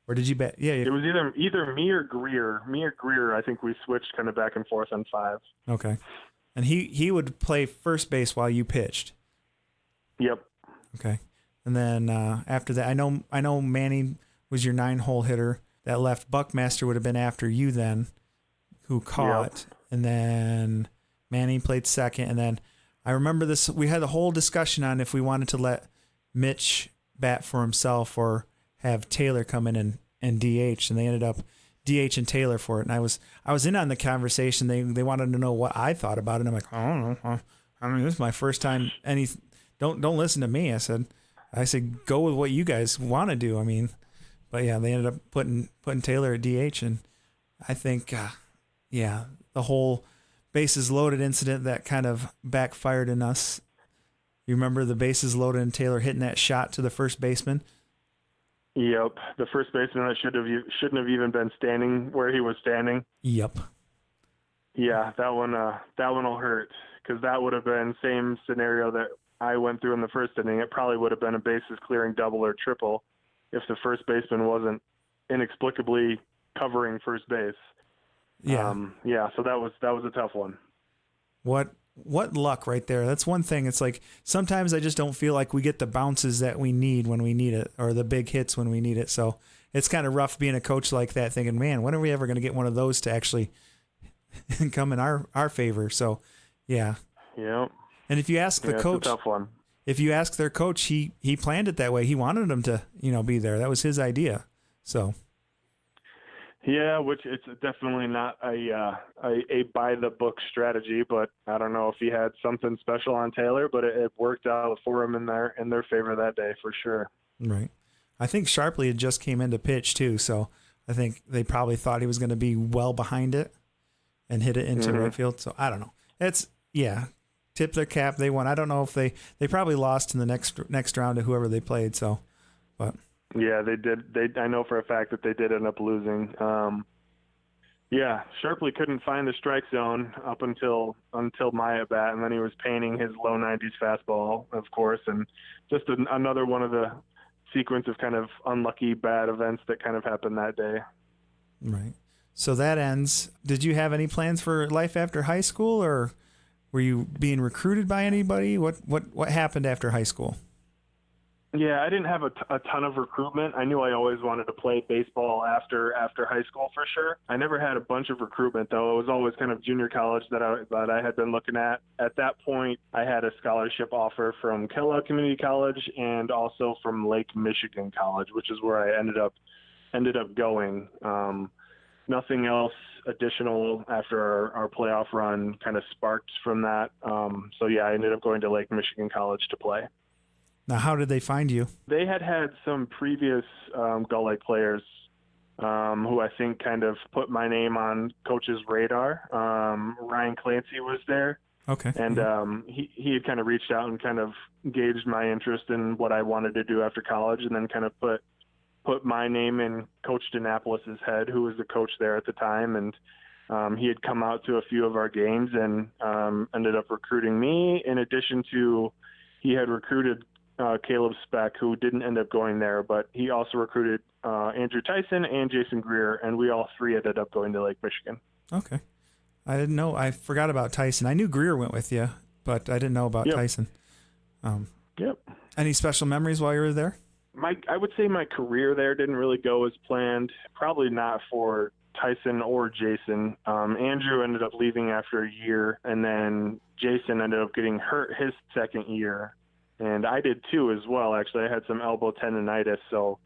Or did you bat? Yeah. It was either me or Greer. I think we switched kind of back and forth on 5. Okay. And he would play first base while you pitched. Yep. Okay. And then after that, I know Manny was your 9-hole hitter. That left Buckmaster would have been after you then, who caught. Yep. And then Manny played second. And then I remember this. We had a whole discussion on if we wanted to let Mitch bat for himself or have Taylor come in and DH. And they ended up DH and Taylor for it. And I was in on the conversation. They wanted to know what I thought about it. And I'm like, I don't know. I mean, this is my first time. Don't listen to me. I said, go with what you guys want to do. I mean, but yeah, they ended up putting Taylor at DH, and I think, the whole bases loaded incident that kind of backfired in us. You remember the bases loaded and Taylor hitting that shot to the first baseman? Yep, the first baseman that shouldn't have even been standing where he was standing. Yep. Yeah, that one will hurt, because that would have been same scenario that I went through in the first inning. It probably would have been a bases clearing double or triple if the first baseman wasn't inexplicably covering first base. Yeah. So that was a tough one. What luck right there. That's one thing. It's like sometimes I just don't feel like we get the bounces that we need when we need it, or the big hits when we need it. So it's kind of rough being a coach like that, thinking, man, when are we ever going to get one of those to actually come in our favor? So yeah. Yep. And if you ask the coach, it's a tough one. If you ask their coach, he planned it that way. He wanted them to, be there. That was his idea. So. Yeah, which it's definitely not a by the book strategy, but I don't know if he had something special on Taylor, but it worked out for him in their favor that day for sure. Right. I think Sharpley had just came into pitch too, so I think they probably thought he was going to be well behind it and hit it into right field. So I don't know. Tip their cap. They won. I don't know if they probably lost in the next round to whoever they played. So, but. Yeah, they did. I know for a fact that they did end up losing. Sharpley couldn't find the strike zone up until my at bat, and then he was painting his low 90s fastball, of course, and just another one of the sequence of kind of unlucky bad events that kind of happened that day. Right. So that ends. Did you have any plans for life after high school, or were you being recruited by anybody? What happened after high school? Yeah, I didn't have a ton of recruitment. I knew I always wanted to play baseball after high school for sure. I never had a bunch of recruitment though. It was always kind of junior college that I had been looking at. At that point, I had a scholarship offer from Kellogg Community College and also from Lake Michigan College, which is where I ended up going. Nothing else additional after our playoff run kind of sparked from that. So yeah, I ended up going to Lake Michigan College to play. Now, how did they find you? They had some previous Gull Lake players who I think kind of put my name on coach's radar. Ryan Clancy was there. Okay. And he had kind of reached out and kind of gauged my interest in what I wanted to do after college, and then kind of put my name in Coach DeNapolis's head, who was the coach there at the time. And he had come out to a few of our games and ended up recruiting me. In addition to, he had recruited Caleb Speck, who didn't end up going there, but he also recruited Andrew Tyson and Jason Greer, and we all three ended up going to Lake Michigan. Okay. I didn't know. I forgot about Tyson. I knew Greer went with you, but I didn't know about Tyson. Yep. Any special memories while you were there? I would say my career there didn't really go as planned. Probably not for Tyson or Jason. Andrew ended up leaving after a year, and then Jason ended up getting hurt his second year. And I did too as well. Actually, I had some elbow tendonitis. So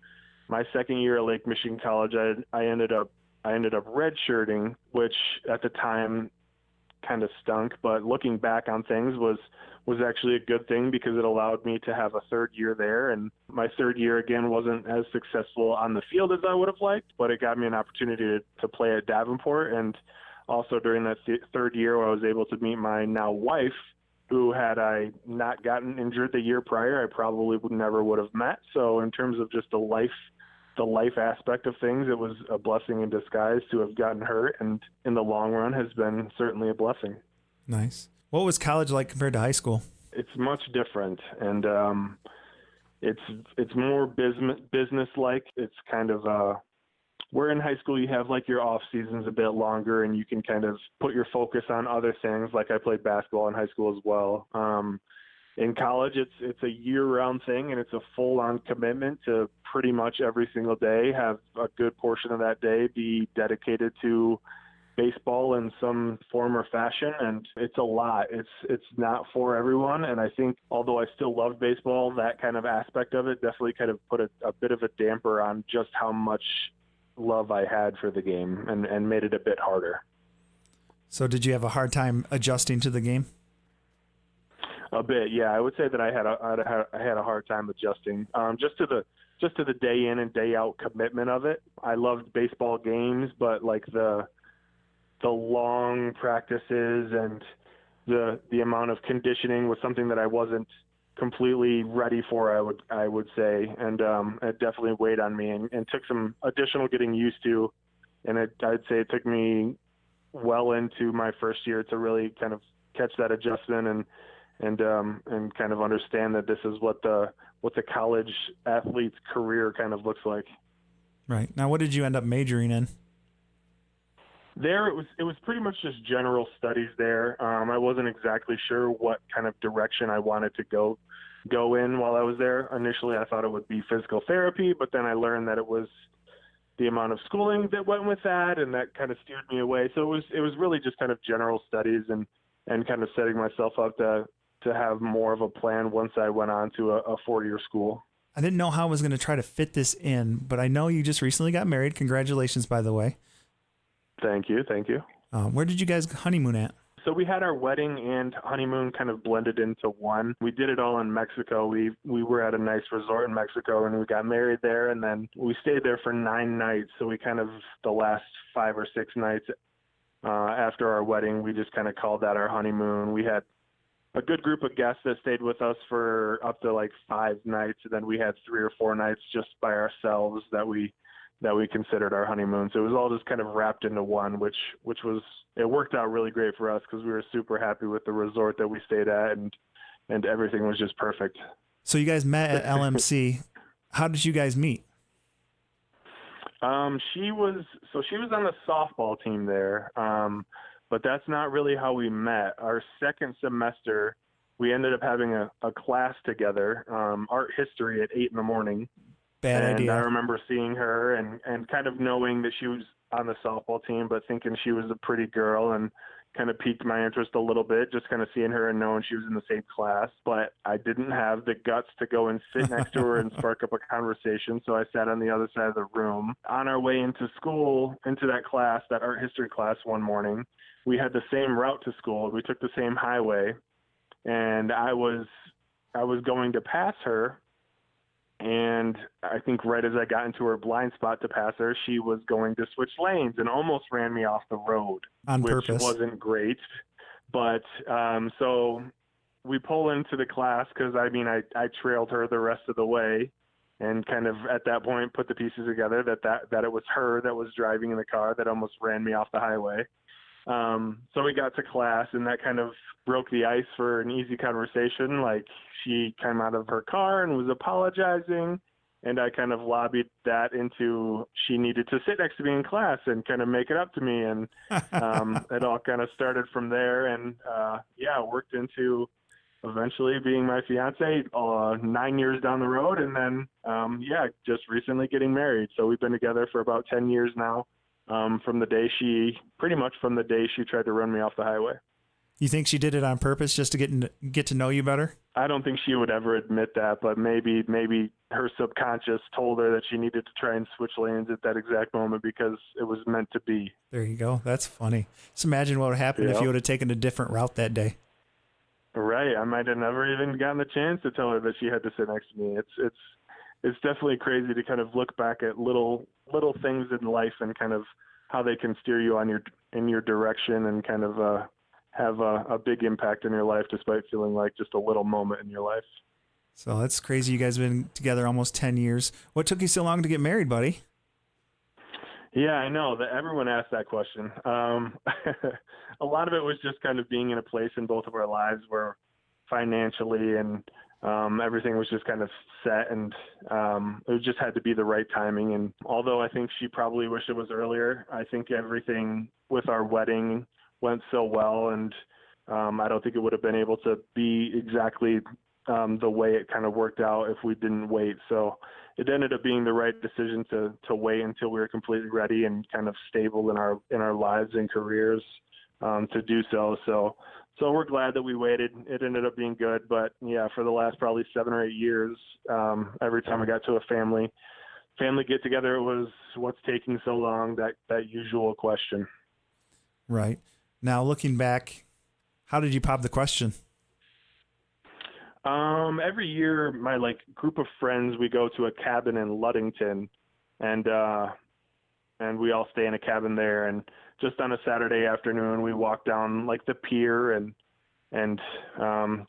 my second year at Lake Michigan College, I ended up redshirting, which at the time kind of stunk. But looking back on things was actually a good thing because it allowed me to have a third year there. And my third year, again, wasn't as successful on the field as I would have liked, but it got me an opportunity to play at Davenport. And also during that third year, I was able to meet my now wife, who had I not gotten injured the year prior, I probably never would have met. So in terms of just the life aspect of things, it was a blessing in disguise to have gotten hurt, and in the long run has been certainly a blessing. Nice. What was college like compared to high school? It's much different, and it's more business like. It's kind of where in high school you have like your off seasons a bit longer and you can kind of put your focus on other things. Like I played basketball in high school as well. In college, it's a year-round thing, and it's a full-on commitment to pretty much every single day have a good portion of that day be dedicated to baseball in some form or fashion, and it's a lot. It's not for everyone, and I think although I still love baseball, that kind of aspect of it definitely kind of put a bit of a damper on just how much love I had for the game and made it a bit harder. So did you have a hard time adjusting to the game? A bit, yeah. I would say that I had a hard time adjusting just to the day in and day out commitment of it. I loved baseball games, but like the long practices and the amount of conditioning was something that I wasn't completely ready for, I would say, and it definitely weighed on me and took some additional getting used to, and I'd say it took me well into my first year to really kind of catch that adjustment and kind of understand that this is what the college athlete's career kind of looks like. Right. Now, what did you end up majoring in? There, it was pretty much just general studies there. I wasn't exactly sure what kind of direction I wanted to go in while I was there. Initially, I thought it would be physical therapy, but then I learned that it was the amount of schooling that went with that, and that kind of steered me away. So it was really just kind of general studies and kind of setting myself up to have more of a plan once I went on to a 4-year school. I didn't know how I was going to try to fit this in, but I know you just recently got married. Congratulations, by the way. Thank you. Where did you guys honeymoon at? So we had our wedding and honeymoon kind of blended into one. We did it all in Mexico. We were at a nice resort in Mexico, and we got married there, and then we stayed there for 9 nights. So we kind of, the last 5 or 6 nights after our wedding, we just kind of called that our honeymoon. We had a good group of guests that stayed with us for up to like 5 nights, and then we had 3 or 4 nights just by ourselves that we considered our honeymoon. So it was all just kind of wrapped into one, which it worked out really great for us because we were super happy with the resort that we stayed at, and everything was just perfect. So you guys met at LMC. How did you guys meet? She was on the softball team there, but that's not really how we met. Our second semester, we ended up having a class together, art history at 8 in the morning. Bad and idea. I remember seeing her and kind of knowing that she was on the softball team, but thinking she was a pretty girl, and kind of piqued my interest a little bit, just kind of seeing her and knowing she was in the same class. But I didn't have the guts to go and sit next to her and spark up a conversation, so I sat on the other side of the room. On our way into school, into that class, that art history class one morning, we had the same route to school. We took the same highway, and I was going to pass her, and I think right as I got into her blind spot to pass her, she was going to switch lanes and almost ran me off the road. On which purpose. Wasn't great. But so we pull into the class because, I trailed her the rest of the way, and kind of at that point put the pieces together that it was her that was driving in the car that almost ran me off the highway. So we got to class, and that kind of broke the ice for an easy conversation. Like, she came out of her car and was apologizing, and I kind of lobbied that into she needed to sit next to me in class and kind of make it up to me. And it all kind of started from there, and worked into eventually being my fiance 9 years down the road, and then just recently getting married. So we've been together for about 10 years now. From the day she tried to run me off the highway. You think she did it on purpose just to get to know you better? I don't think she would ever admit that, but maybe her subconscious told her that she needed to try and switch lanes at that exact moment because it was meant to be. There you go. That's funny. Just imagine what would happen if you would have taken a different route that day. Right. I might have never even gotten the chance to tell her that she had to sit next to me. It's definitely crazy to kind of look back at little things in life and kind of how they can steer you in your direction, and kind of have a big impact in your life despite feeling like just a little moment in your life. So that's crazy. You guys have been together almost 10 years. What took you so long to get married, buddy? Yeah, I know that everyone asked that question. A lot of it was just kind of being in a place in both of our lives where financially and everything was just kind of set, and it just had to be the right timing. And although I think she probably wished it was earlier, I think everything with our wedding went so well, and I don't think it would have been able to be exactly the way it kind of worked out if we didn't wait. So it ended up being the right decision to wait until we were completely ready and kind of stable in our lives and careers to do so. So we're glad that we waited. It ended up being good, but yeah, for the last probably 7 or 8 years, every time we got to a family get together, it was, what's taking so long? That usual question. Right. Now looking back, how did you pop the question? Every year, my group of friends, we go to a cabin in Ludington, and we all stay in a cabin there. And just on a Saturday afternoon, we walked down the pier and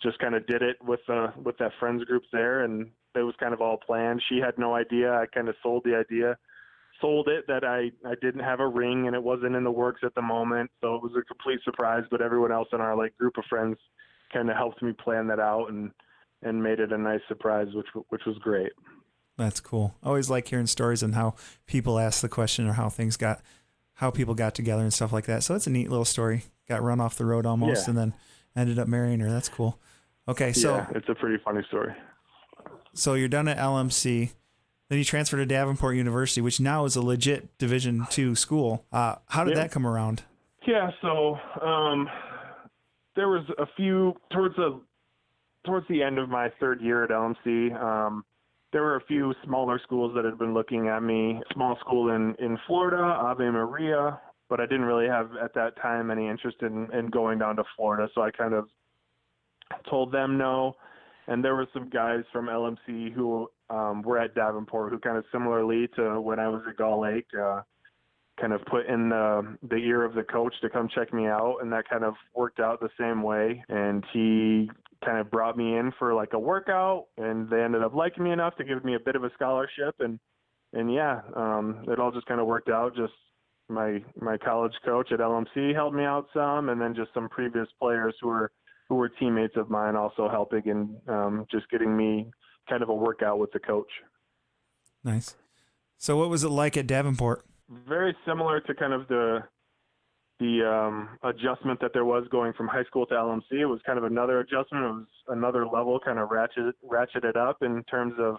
just kind of did it with that friends group there. And it was kind of all planned. She had no idea. I kind of sold it that I didn't have a ring and it wasn't in the works at the moment. So it was a complete surprise, but everyone else in our group of friends kind of helped me plan that out and made it a nice surprise, which was great. That's cool. I always like hearing stories on how people ask the question or how people got together and stuff like that. So it's a neat little story. Got run off the road almost, and then ended up marrying her. That's cool. Okay. So yeah, it's a pretty funny story. So you're done at LMC. Then you transferred to Davenport University, which now is a legit Division II school. How did that come around? Yeah. So, there was a few towards the end of my third year at LMC. There were a few smaller schools that had been looking at me. Small school in Florida, Ave Maria, but I didn't really have at that time any interest in going down to Florida. So I kind of told them no. And there were some guys from LMC who were at Davenport who kind of similarly to when I was at Gull Lake, kind of put in the ear of the coach to come check me out, and that kind of worked out the same way. And he kind of brought me in for a workout, and they ended up liking me enough to give me a bit of a scholarship. And it all just kind of worked out. Just my college coach at LMC helped me out some, and then just some previous players who were teammates of mine also helping and just getting me kind of a workout with the coach. Nice. So what was it like at Davenport? Very similar to kind of the adjustment that there was going from high school to LMC. It was kind of another adjustment. It was another level, kind of ratcheted up in terms of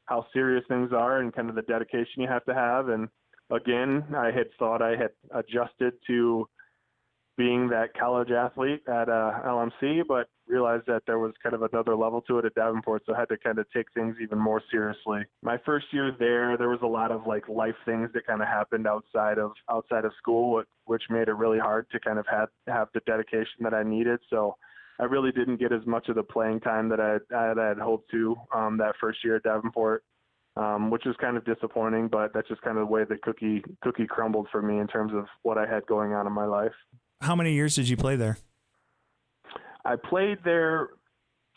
how serious things are and kind of the dedication you have to have. And again, I had thought I had adjusted to being that college athlete at LMC, but realized that there was kind of another level to it at Davenport, so I had to kind of take things even more seriously. My first year there was a lot of like life things that kind of happened outside of school, which made it really hard to kind of have the dedication that I needed. So I really didn't get as much of the playing time that I had hoped to that first year at Davenport, which was kind of disappointing, but that's just kind of the way the cookie crumbled for me in terms of what I had going on in my life. How many years did you play there? I played there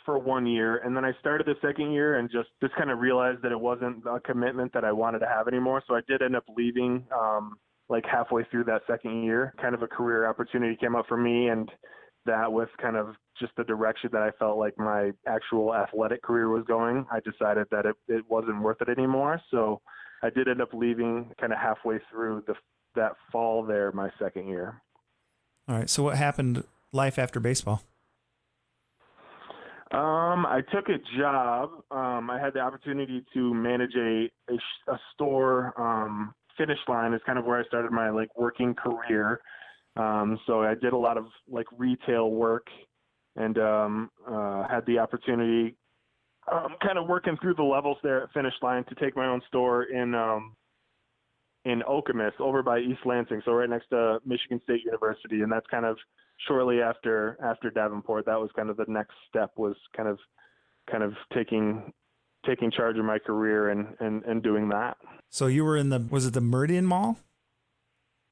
for 1 year, and then I started the second year and just kind of realized that it wasn't a commitment that I wanted to have anymore. So I did end up leaving like halfway through that second year. Kind of a career opportunity came up for me, and that with kind of just the direction that I felt like my actual athletic career was going, I decided that it wasn't worth it anymore. So I did end up leaving kind of halfway through that fall there, my second year. All right. So what happened life after baseball? I took a job. I had the opportunity to manage a store. Finish Line is kind of where I started my like working career. So I did a lot of like retail work and had the opportunity kind of working through the levels there at Finish Line to take my own store in Okemos over by East Lansing, so right next to Michigan State University. And that's kind of shortly after Davenport. That was kind of the next step, was kind of taking charge of my career and doing that. So you were was it the Meridian Mall?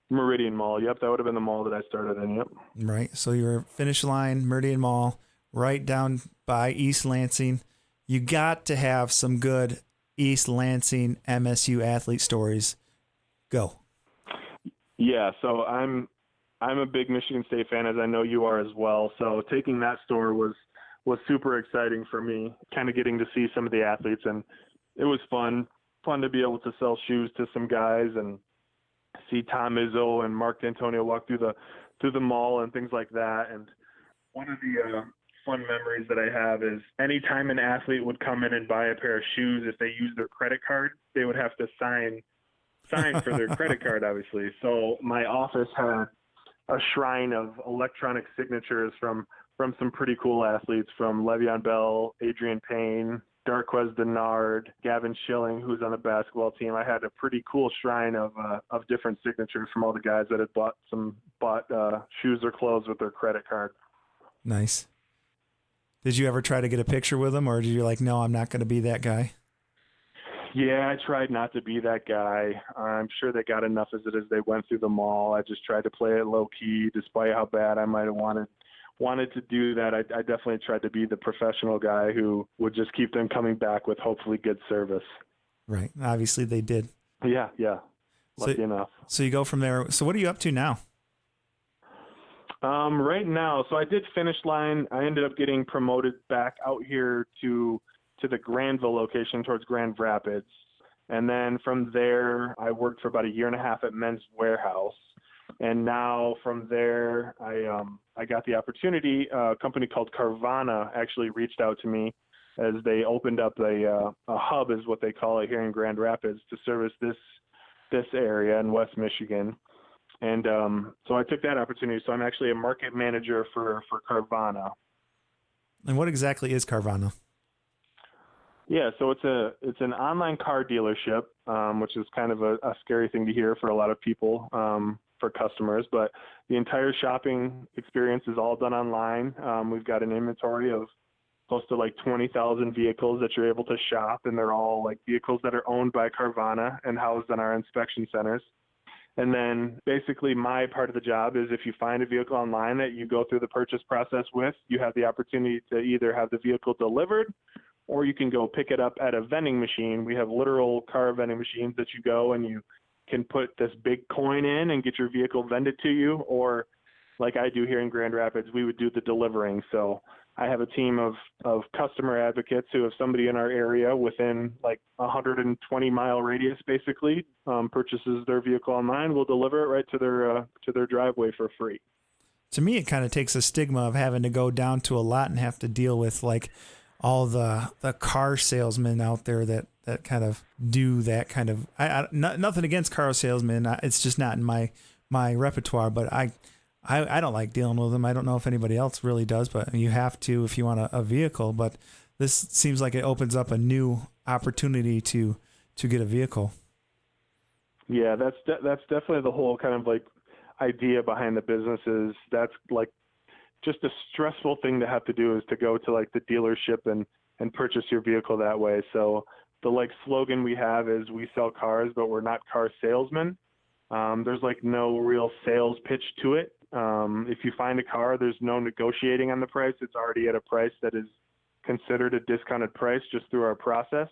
Meridian Mall, yep. That would have been the mall that I started in, yep. Right. So you were Finish Line, Meridian Mall, right down by East Lansing. You got to have some good East Lansing MSU athlete stories. Go. Yeah, so I'm a big Michigan State fan, as I know you are as well. So taking that store was super exciting for me, kind of getting to see some of the athletes, and it was fun to be able to sell shoes to some guys and see Tom Izzo and Mark D'Antonio walk through the mall and things like that. And one of the fun memories that I have is anytime an athlete would come in and buy a pair of shoes, if they used their credit card, they would have to sign for their credit card, obviously. So my office had a shrine of electronic signatures from some pretty cool athletes, from Le'Veon Bell, Adrian Payne, Darquez Denard, Gavin Schilling, who's on the basketball team. I had a pretty cool shrine of different signatures from all the guys that had bought shoes or clothes with their credit card. Nice. Did you ever try to get a picture with them, or did you like, no, I'm not going to be that guy? Yeah, I tried not to be that guy. I'm sure they got enough as it is. They went through the mall. I just tried to play it low key, despite how bad I might have wanted to do that. I definitely tried to be the professional guy who would just keep them coming back with hopefully good service. Right. Obviously they did. Yeah. Lucky enough. So you go from there. So what are you up to now? Right now, so I did Finish Line. I ended up getting promoted back out here to the Granville location towards Grand Rapids. And then from there, I worked for about a year and a half at Men's Warehouse. And now from there, I got the opportunity. A company called Carvana actually reached out to me as they opened up a hub, is what they call it, here in Grand Rapids to service this area in West Michigan. And so I took that opportunity. So I'm actually a market manager for Carvana. And what exactly is Carvana? Yeah, so it's an online car dealership, which is kind of a scary thing to hear for a lot of people, for customers. But the entire shopping experience is all done online. We've got an inventory of close to like 20,000 vehicles that you're able to shop, and they're all like vehicles that are owned by Carvana and housed in our inspection centers. And then basically my part of the job is, if you find a vehicle online that you go through the purchase process with, you have the opportunity to either have the vehicle delivered, or you can go pick it up at a vending machine. We have literal car vending machines that you go and you can put this big coin in and get your vehicle vended to you. Or like I do here in Grand Rapids, we would do the delivering. So I have a team of customer advocates who, if somebody in our area within like 120-mile radius basically purchases their vehicle online, we'll deliver it right to their driveway for free. To me, it kind of takes a stigma of having to go down to a lot and have to deal with like all the car salesmen out there that kind of do that kind of. Nothing against car salesmen. It's just not in my repertoire. But I don't like dealing with them. I don't know if anybody else really does, but you have to if you want a vehicle. But this seems like it opens up a new opportunity to get a vehicle. Yeah, that's definitely the whole kind of like idea behind the business. Is that's like just a stressful thing to have to do, is to go to like the dealership and purchase your vehicle that way. So the like slogan we have is, we sell cars, but we're not car salesmen. There's like no real sales pitch to it. If you find a car, there's no negotiating on the price. It's already at a price that is considered a discounted price just through our process.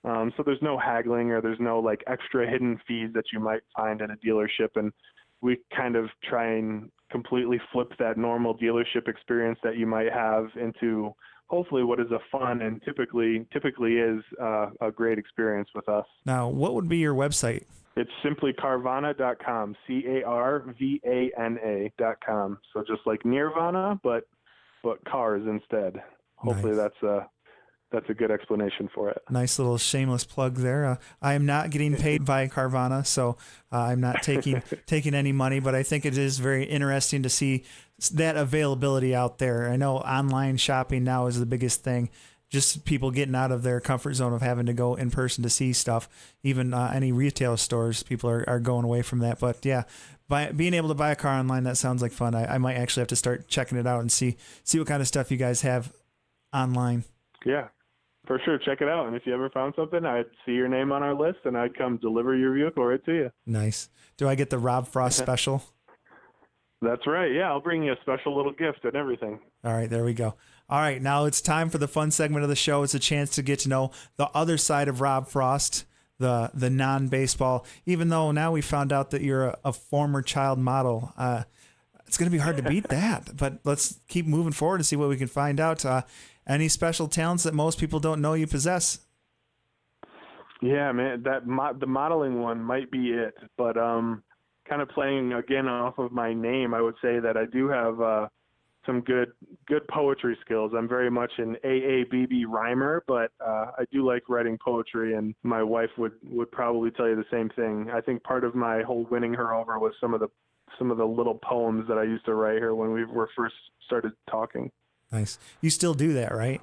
So there's no haggling, or there's no like extra hidden fees that you might find at a dealership. And we kind of try and completely flip that normal dealership experience that you might have into hopefully what is a fun and typically is a great experience with us. Now, what would be your website? It's simply Carvana.com, Carvana.com. So just like Nirvana, but cars instead. Hopefully Nice. that's a good explanation for it. Nice little shameless plug there. I am not getting paid by Carvana, so I'm not taking any money, but I think it is very interesting to see that availability out there. I know online shopping now is the biggest thing. Just people getting out of their comfort zone of having to go in person to see stuff. Even any retail stores, people are going away from that. But yeah, being able to buy a car online, that sounds like fun. I might actually have to start checking it out and see what kind of stuff you guys have online. Yeah, for sure. Check it out. And if you ever found something, I'd see your name on our list and I'd come deliver your vehicle right to you. Nice. Do I get the Rob Frost special? That's right. Yeah, I'll bring you a special little gift and everything. All right, there we go. All right, now it's time for the fun segment of the show. It's a chance to get to know the other side of Rob Frost, the non-baseball. Even though now we found out that you're a former child model, it's going to be hard to beat that. But let's keep moving forward and see what we can find out. Any special talents that most people don't know you possess? Yeah, man, the modeling one might be it. But kind of playing again off of my name, I would say that I do have some good poetry skills. I'm very much an AABB rhymer, but I do like writing poetry, and my wife would probably tell you the same thing. I think part of my whole winning her over was some of the little poems that I used to write her when we were first started talking. Nice. You still do that, right?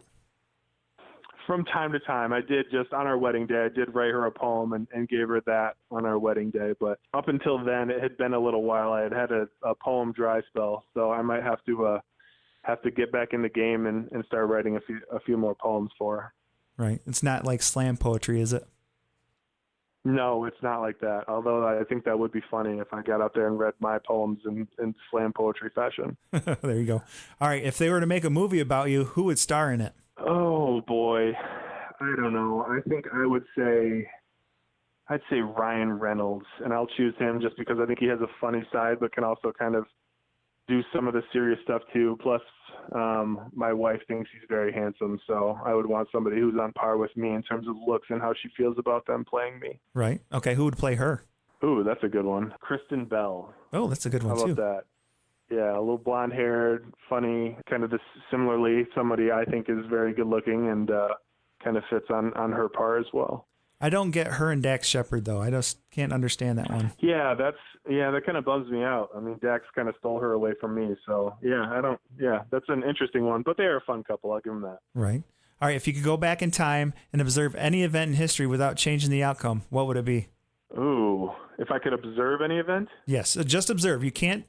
From time to time. I did, just on our wedding day, I did write her a poem and gave her that on our wedding day. But up until then, it had been a little while. I had a poem dry spell, so I might have to get back in the game and start writing a few more poems for her. Right. It's not like slam poetry, is it? No, it's not like that. Although I think that would be funny if I got out there and read my poems in slam poetry fashion. There you go. All right. If they were to make a movie about you, who would star in it? Oh boy, I don't know. I think I'd say Ryan Reynolds, and I'll choose him just because I think he has a funny side, but can also kind of do some of the serious stuff too. Plus, my wife thinks he's very handsome, so I would want somebody who's on par with me in terms of looks and how she feels about them playing me. Right. Okay. Who would play her? Ooh, that's a good one. Kristen Bell. Oh, that's a good one How too. about that? Yeah, a little blonde-haired, funny, kind of similarly somebody I think is very good-looking and kind of fits on her par as well. I don't get her and Dax Shepard though. I just can't understand that one. Yeah, that kind of bums me out. I mean, Dax kind of stole her away from me, so that's an interesting one. But they are a fun couple. I'll give them that. Right. All right. If you could go back in time and observe any event in history without changing the outcome, what would it be? Ooh, if I could observe any event? Yes, just observe. You can't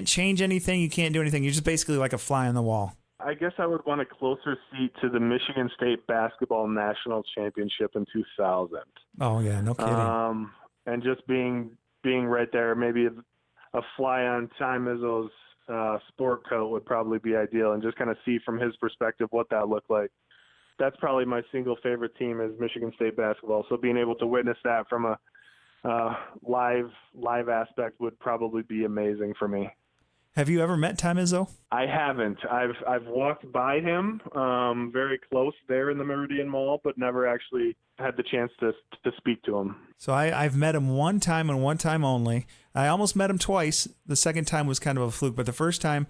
change anything. You can't do anything. You're just basically like a fly on the wall. I guess I would want a closer seat to the Michigan State Basketball National Championship in 2000. Oh yeah, no kidding. And just being right there, maybe a fly on Tom Izzo's sport coat would probably be ideal, and just kind of see from his perspective what that looked like. That's probably my single favorite team is Michigan State basketball. So being able to witness that from a live aspect would probably be amazing for me. Have you ever met Tom Izzo? I haven't. I've walked by him very close there in the Meridian Mall, but never actually had the chance to speak to him. So I've met him one time and one time only. I almost met him twice. The second time was kind of a fluke, but the first time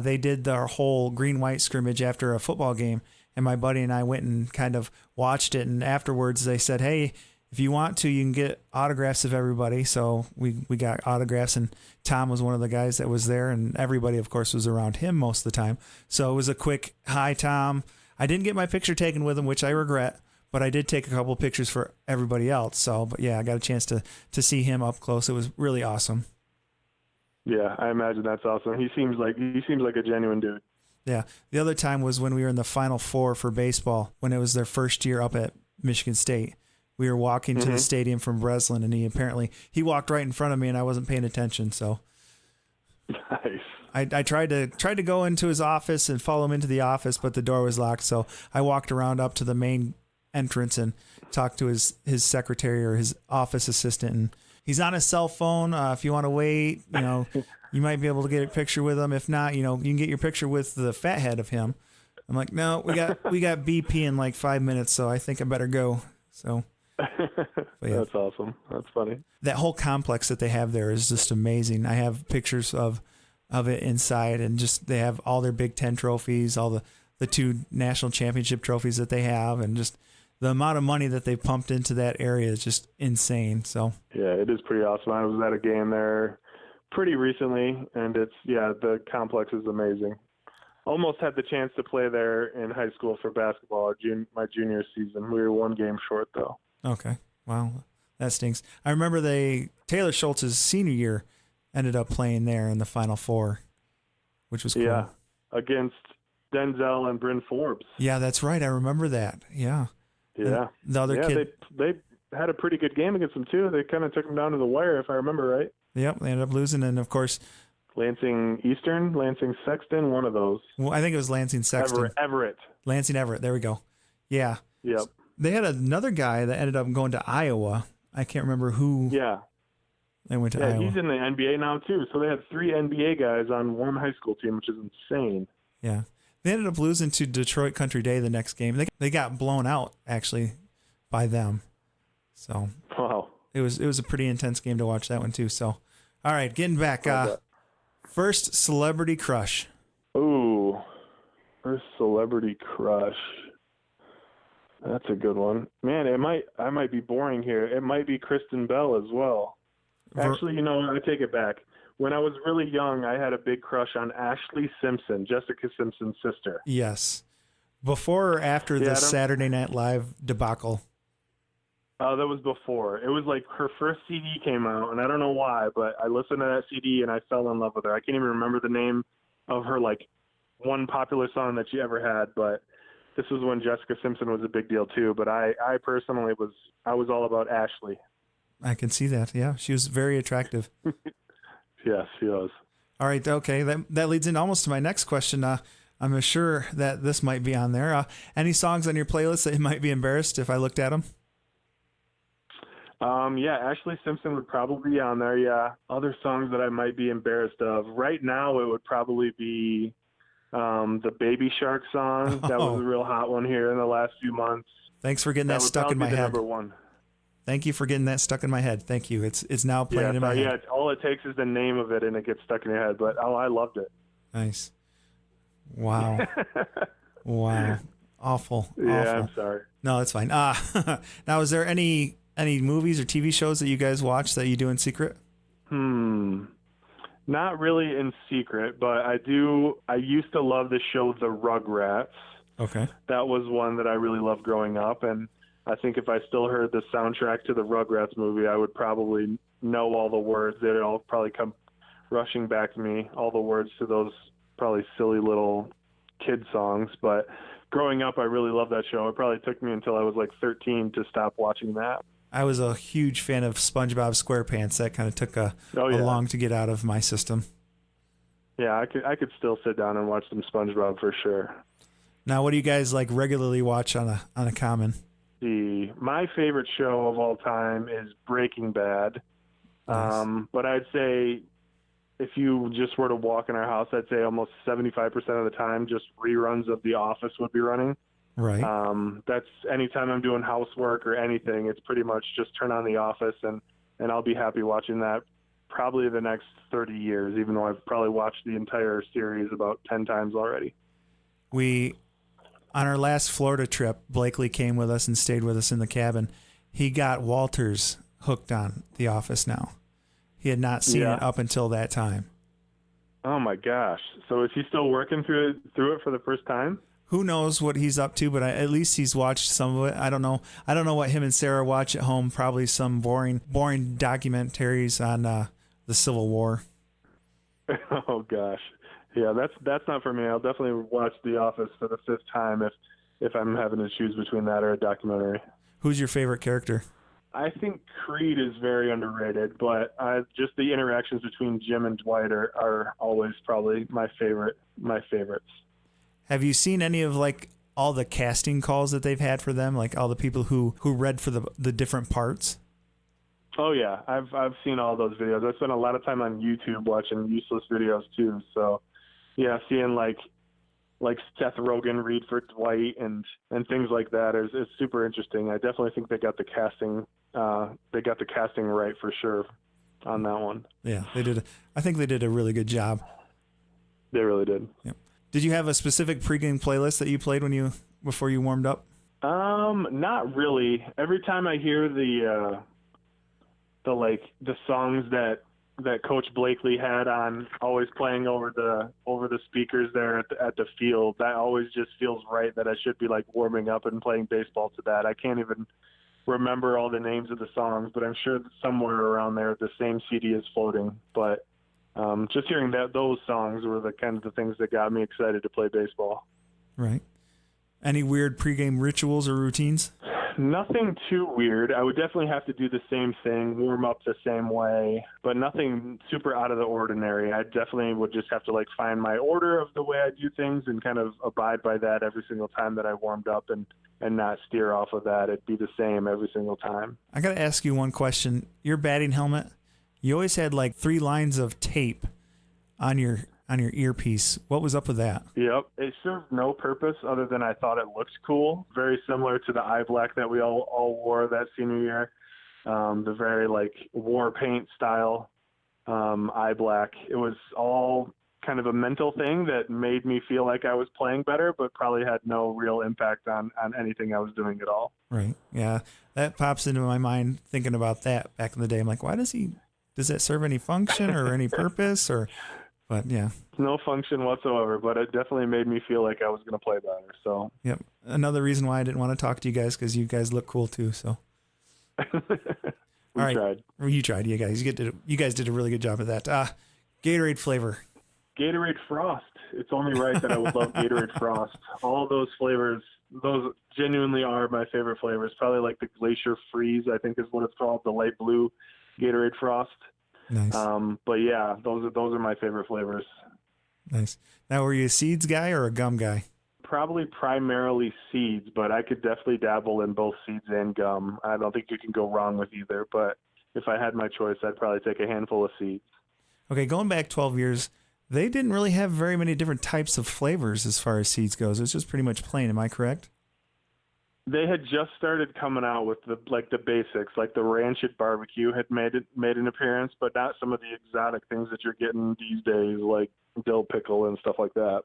they did their whole green-white scrimmage after a football game, and my buddy and I went and kind of watched it, and afterwards they said, hey, if you want to, you can get autographs of everybody. So we got autographs, and Tom was one of the guys that was there, and everybody, of course, was around him most of the time. So it was a quick, hi, Tom. I didn't get my picture taken with him, which I regret, but I did take a couple pictures for everybody else. So, but yeah, I got a chance to see him up close. It was really awesome. Yeah, I imagine that's awesome. He seems like a genuine dude. Yeah. The other time was when we were in the Final Four for baseball, when it was their first year up at Michigan State. We were walking to the stadium from Breslin, and he walked right in front of me, and I wasn't paying attention. So nice. I tried to go into his office and follow him into the office, but the door was locked. So I walked around up to the main entrance and talked to his secretary or his office assistant. And he's on his cell phone. If you want to wait, you might be able to get a picture with him. If not, you can get your picture with the fat head of him. I'm like, no, we got BP in like 5 minutes, so I think I better go. So. Yeah. That's awesome. That's funny. That whole complex that they have there is just amazing. I have pictures of it inside, and just they have all their Big Ten trophies, all the 2 national championship trophies that they have, and just the amount of money that they pumped into that area is just insane. So yeah, it is pretty awesome. I was at a game there pretty recently, and the complex is amazing. Almost had the chance to play there in high school for basketball my junior season. We were 1 game short though. Okay. Wow. That stinks. I remember Taylor Schultz's senior year ended up playing there in the Final Four, which was cool. Yeah. Against Denzel and Bryn Forbes. Yeah, that's right. I remember that. Yeah. Yeah. And the other kid. They had a pretty good game against them too. They kind of took them down to the wire, if I remember right. Yep. They ended up losing. And of course, Lansing Sexton, one of those. Well, I think it was Lansing Sexton. Everett. Lansing Everett. There we go. Yeah. Yep. They had another guy that ended up going to Iowa. I can't remember who. Yeah. They went to Iowa. Yeah, he's in the NBA now too. So they had 3 NBA guys on 1 high school team, which is insane. Yeah. They ended up losing to Detroit Country Day the next game. They got blown out actually by them. So wow. It was a pretty intense game to watch that one too. So all right, getting back. First celebrity crush. Ooh. First celebrity crush. That's a good one. Man, I might be boring here. It might be Kristen Bell as well. Actually, I take it back. When I was really young, I had a big crush on Ashley Simpson, Jessica Simpson's sister. Yes. Before or after the Saturday Night Live debacle? That was before. It was like her first CD came out, and I don't know why, but I listened to that CD and I fell in love with her. I can't even remember the name of her one popular song that she ever had, but this was when Jessica Simpson was a big deal too. But I personally was all about Ashley. I can see that. Yeah, she was very attractive. Yes, she was. All right. Okay. That leads in almost to my next question. I'm sure that this might be on there. Any songs on your playlist that you might be embarrassed if I looked at them? Yeah, Ashley Simpson would probably be on there. Yeah. Other songs that I might be embarrassed of. Right now, it would probably be the Baby Shark song. That was a real hot one here in the last few months. Thanks for getting that stuck in my head. Number 1. Thank you for getting that stuck in my head. Thank you. It's now playing in my head. Yeah, all it takes is the name of it and it gets stuck in your head. But I loved it. Nice. Wow. Wow. Awful. Yeah, Awful. I'm sorry. No, it's fine. Now, is there any movies or TV shows that you guys watch that you do in secret? Not really in secret, but I used to love the show The Rugrats. Okay. That was one that I really loved growing up, and I think if I still heard the soundtrack to the Rugrats movie, I would probably know all the words. They'd all probably come rushing back to me, all the words to those probably silly little kid songs. But growing up, I really loved that show. It probably took me until I was 13 to stop watching that. I was a huge fan of SpongeBob SquarePants. That kind of took a long to get out of my system. Yeah, I could still sit down and watch some SpongeBob for sure. Now, what do you guys regularly watch on a common? My favorite show of all time is Breaking Bad. Nice. But I'd say if you just were to walk in our house, I'd say almost 75% of the time, just reruns of The Office would be running. Right. That's anytime I'm doing housework or anything, it's pretty much just turn on The Office and I'll be happy watching that probably the next 30 years, even though I've probably watched the entire series about 10 times already. On our last Florida trip, Blakely came with us and stayed with us in the cabin. He got Walters hooked on The Office now. He had not seen it up until that time. Oh my gosh. So is he still working through it for the first time? Who knows what he's up to, but at least he's watched some of it. I don't know what him and Sarah watch at home. Probably some boring documentaries on the Civil War. Oh gosh. Yeah, that's not for me. I'll definitely watch The Office for the 5th time if I'm having to choose between that or a documentary. Who's your favorite character? I think Creed is very underrated, but just the interactions between Jim and Dwight are always probably my favorites. Have you seen any of like all the casting calls that they've had for them, like all the people who read for the different parts? Oh yeah, I've seen all those videos. I spent a lot of time on YouTube watching useless videos too. So yeah, seeing like Seth Rogen read for Dwight and things like that is super interesting. I definitely think they got the casting right for sure on that one. Yeah, they did. I think they did a really good job. They really did. Yep. Did you have a specific pregame playlist that you played before you warmed up? Not really. Every time I hear the songs that Coach Blakely had on, always playing over the speakers there at the field, that always just feels right that I should be like warming up and playing baseball to that. I can't even remember all the names of the songs, but I'm sure that somewhere around there the same CD is floating. But just hearing those songs were the kind of the things that got me excited to play baseball. Right. Any weird pregame rituals or routines? Nothing too weird. I would definitely have to do the same thing, warm up the same way, but nothing super out of the ordinary. I definitely would just have to like find my order of the way I do things and kind of abide by that every single time that I warmed up and not steer off of that. It'd be the same every single time. I got to ask you one question. Your batting helmet, you always had like 3 lines of tape on your earpiece. What was up with that? Yep. It served no purpose other than I thought it looked cool. Very similar to the eye black that we all wore that senior year. The very like war paint style eye black. It was all kind of a mental thing that made me feel like I was playing better, but probably had no real impact on anything I was doing at all. Right. Yeah. That pops into my mind thinking about that back in the day. I'm like, does that serve any function or any purpose but yeah. No function whatsoever, but it definitely made me feel like I was going to play better. So. Yep. Another reason why I didn't want to talk to you guys, because you guys look cool too. So. We tried. You tried. You guys did a really good job of that. Gatorade flavor. Gatorade Frost. It's only right that I would love Gatorade Frost. All those flavors, those genuinely are my favorite flavors. Probably like the Glacier Freeze, I think is what it's called, the light blue Gatorade Frost. Nice. But yeah, those are my favorite flavors. Nice. Now, were you a seeds guy or a gum guy? Probably primarily seeds, but I could definitely dabble in both seeds and gum. I don't think you can go wrong with either, but if I had my choice, I'd probably take a handful of seeds. Okay, going back 12 years, they didn't really have very many different types of flavors as far as seeds goes. It's just pretty much plain. Am I correct? They had just started coming out with the basics, like the Rancid barbecue had made an appearance, but not some of the exotic things that you're getting these days, like dill pickle and stuff like that.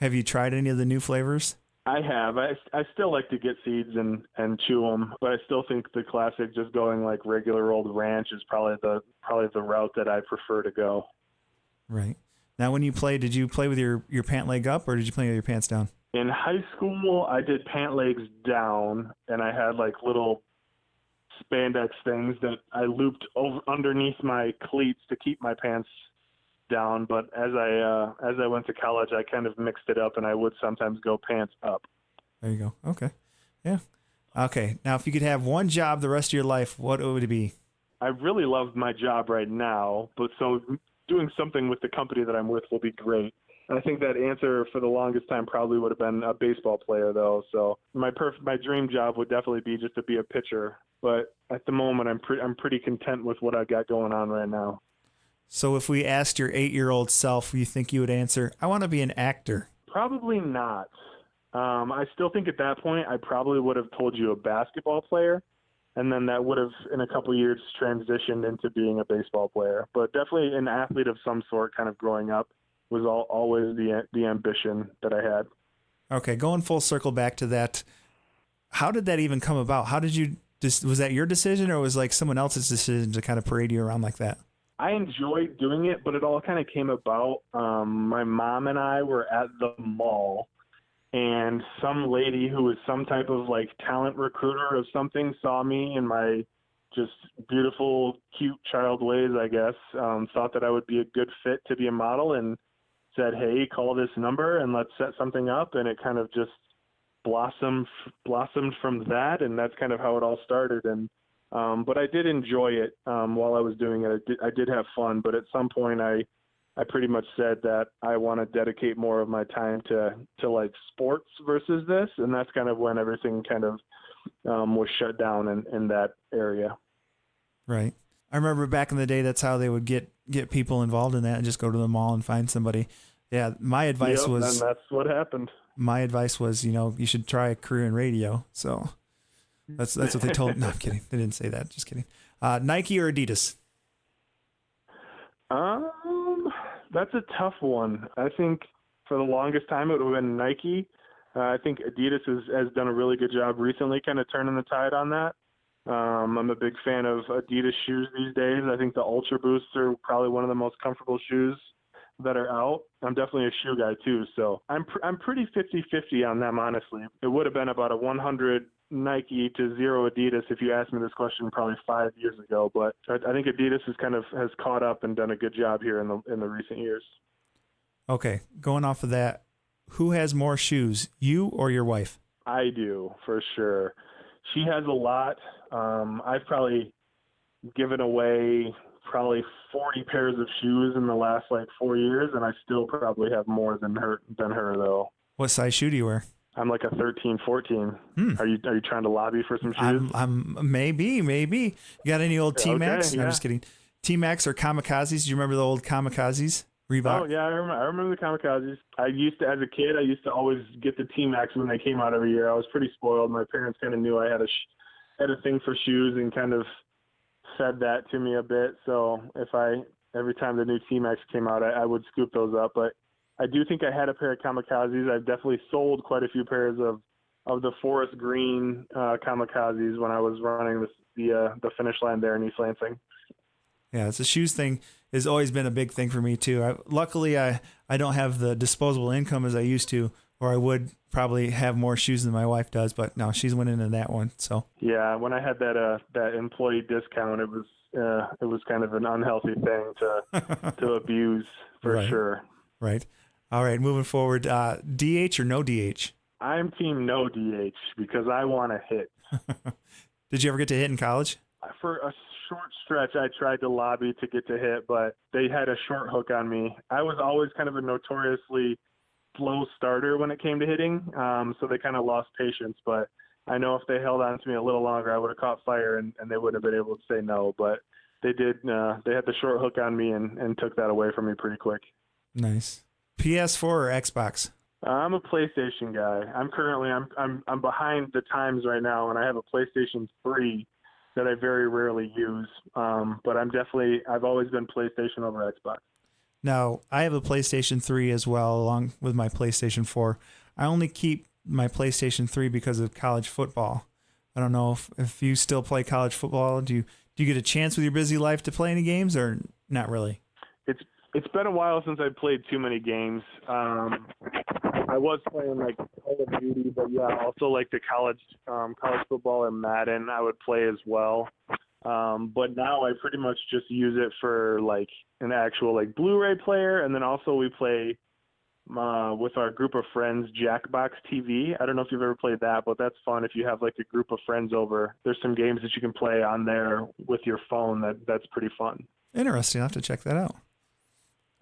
Have you tried any of the new flavors? I have. I still like to get seeds and chew them, but I still think the classic, just going like regular old ranch, is probably the route that I prefer to go. Right. Now, when you play, did you play with your pant leg up, or did you play with your pants down? In high school, I did pant legs down, and I had like little spandex things that I looped over underneath my cleats to keep my pants down. But as I went to college, I kind of mixed it up, and I would sometimes go pants up. There you go. Okay. Yeah. Okay. Now, if you could have one job the rest of your life, what would it be? I really love my job right now, but so doing something with the company that I'm with will be great. I think that answer for the longest time probably would have been a baseball player, though. So my dream job would definitely be just to be a pitcher. But at the moment, I'm pretty content with what I got going on right now. So if we asked your 8-year-old self, you think you would answer, I want to be an actor? Probably not. I still think at that point I probably would have told you a basketball player, and then that would have, in a couple of years, transitioned into being a baseball player. But definitely an athlete of some sort kind of growing up was always the ambition that I had. Okay, going full circle back to that, how did that even come about? How did you, was that your decision, or was like someone else's decision to kind of parade you around like that? I enjoyed doing it, but it all kind of came about. My mom and I were at the mall, and some lady who was some type of like talent recruiter of something saw me in my just beautiful, cute child ways, I guess, thought that I would be a good fit to be a model, and said, hey, call this number and let's set something up. And it kind of just blossomed from that. And that's kind of how it all started. And, but I did enjoy it while I was doing it. I did have fun, but at some point I pretty much said that I want to dedicate more of my time to like sports versus this. And that's kind of when everything kind of was shut down in that area. Right. I remember back in the day, that's how they would get people involved in that, and just go to the mall and find somebody. Yeah. My advice was, and that's what happened. My advice was, you should try a career in radio. So that's what they told. No, I'm kidding. They didn't say that. Just kidding. Nike or Adidas? That's a tough one. I think for the longest time it would have been Nike. I think Adidas has done a really good job recently kind of turning the tide on that. I'm a big fan of Adidas shoes these days. I think the Ultra Boosts are probably one of the most comfortable shoes that are out. I'm definitely a shoe guy too, so I'm pretty 50-50 on them, honestly. It would have been about a 100 Nike to 0 Adidas if you asked me this question probably 5 years ago, but I think Adidas has caught up and done a good job here in the recent years. Okay, going off of that, who has more shoes, you or your wife? I do, for sure. She has a lot. I've probably given away 40 pairs of shoes in the last 4 years, and I still probably have more than her though. What size shoe do you wear? I'm like a 13, 14. Are you trying to lobby for some shoes? I'm maybe. You got any old T-Max? Okay, no, yeah. I'm just kidding. T-Max or Kamikazes? Do you remember the old Kamikazes? Reebok? Oh, yeah, I remember the Kamikazes. As a kid, I used to always get the T-Max when they came out every year. I was pretty spoiled. My parents kind of knew I had a thing for shoes and kind of fed that to me a bit. So every time the new T-Max came out, I would scoop those up. But I do think I had a pair of Kamikazes. I've definitely sold quite a few pairs of the forest green Kamikazes when I was running the finish line there in East Lansing. Yeah, it's a shoes thing has always been a big thing for me too. Luckily, I don't have the disposable income as I used to, or I would probably have more shoes than my wife does. But no, she's winning in that one. So yeah, when I had that employee discount, it was kind of an unhealthy thing to abuse for sure. Right. All right, moving forward, DH or no DH? I'm team no DH because I want to hit. Did you ever get to hit in college? For a short stretch, I tried to lobby to get to hit, but they had a short hook on me. I was always kind of a notoriously slow starter when it came to hitting, so they kind of lost patience. But I know if they held on to me a little longer, I would have caught fire, and they wouldn't have been able to say no. But they did. They had the short hook on me and took that away from me pretty quick. Nice. PS4 or Xbox? I'm a PlayStation guy. I'm behind the times right now, and I have a PlayStation 3 that I very rarely use. But I've always been PlayStation over Xbox. Now, I have a PlayStation 3 as well, along with my PlayStation 4. I only keep my PlayStation 3 because of college football. I don't know if you still play college football. Do you get a chance with your busy life to play any games, or not really? It's been a while since I played too many games. I was playing Call of Duty, but yeah, also the college football and Madden I would play as well. But now I pretty much just use it for an actual Blu-ray player, and then also we play with our group of friends Jackbox TV. I don't know if you've ever played that, but that's fun if you have a group of friends over. There's some games that you can play on there with your phone that's pretty fun. Interesting. I'll have to check that out.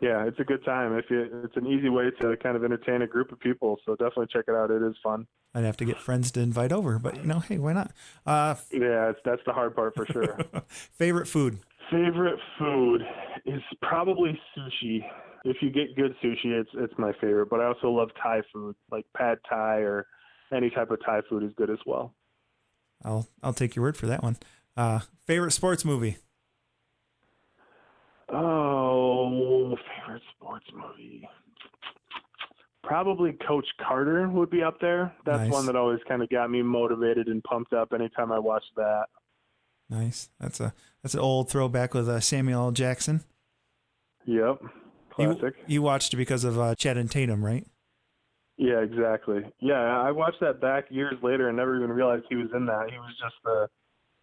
Yeah, it's a good time. It's an easy way to kind of entertain a group of people, so definitely check it out. It is fun. I'd have to get friends to invite over, but hey, why not? Yeah, that's the hard part for sure. Favorite food? Favorite food is probably sushi. If you get good sushi, it's my favorite. But I also love Thai food, like pad Thai or any type of Thai food is good as well. I'll take your word for that one. Favorite sports movie? Oh, favorite sports movie. Probably Coach Carter would be up there. That's Nice. one that always kind of got me motivated and pumped up anytime I watched that. Nice. That's an old throwback with Samuel L. Jackson. Yep. Classic. You watched it because of Channing Tatum, right? Yeah, exactly. Yeah, I watched that back years later and never even realized he was in that. He was just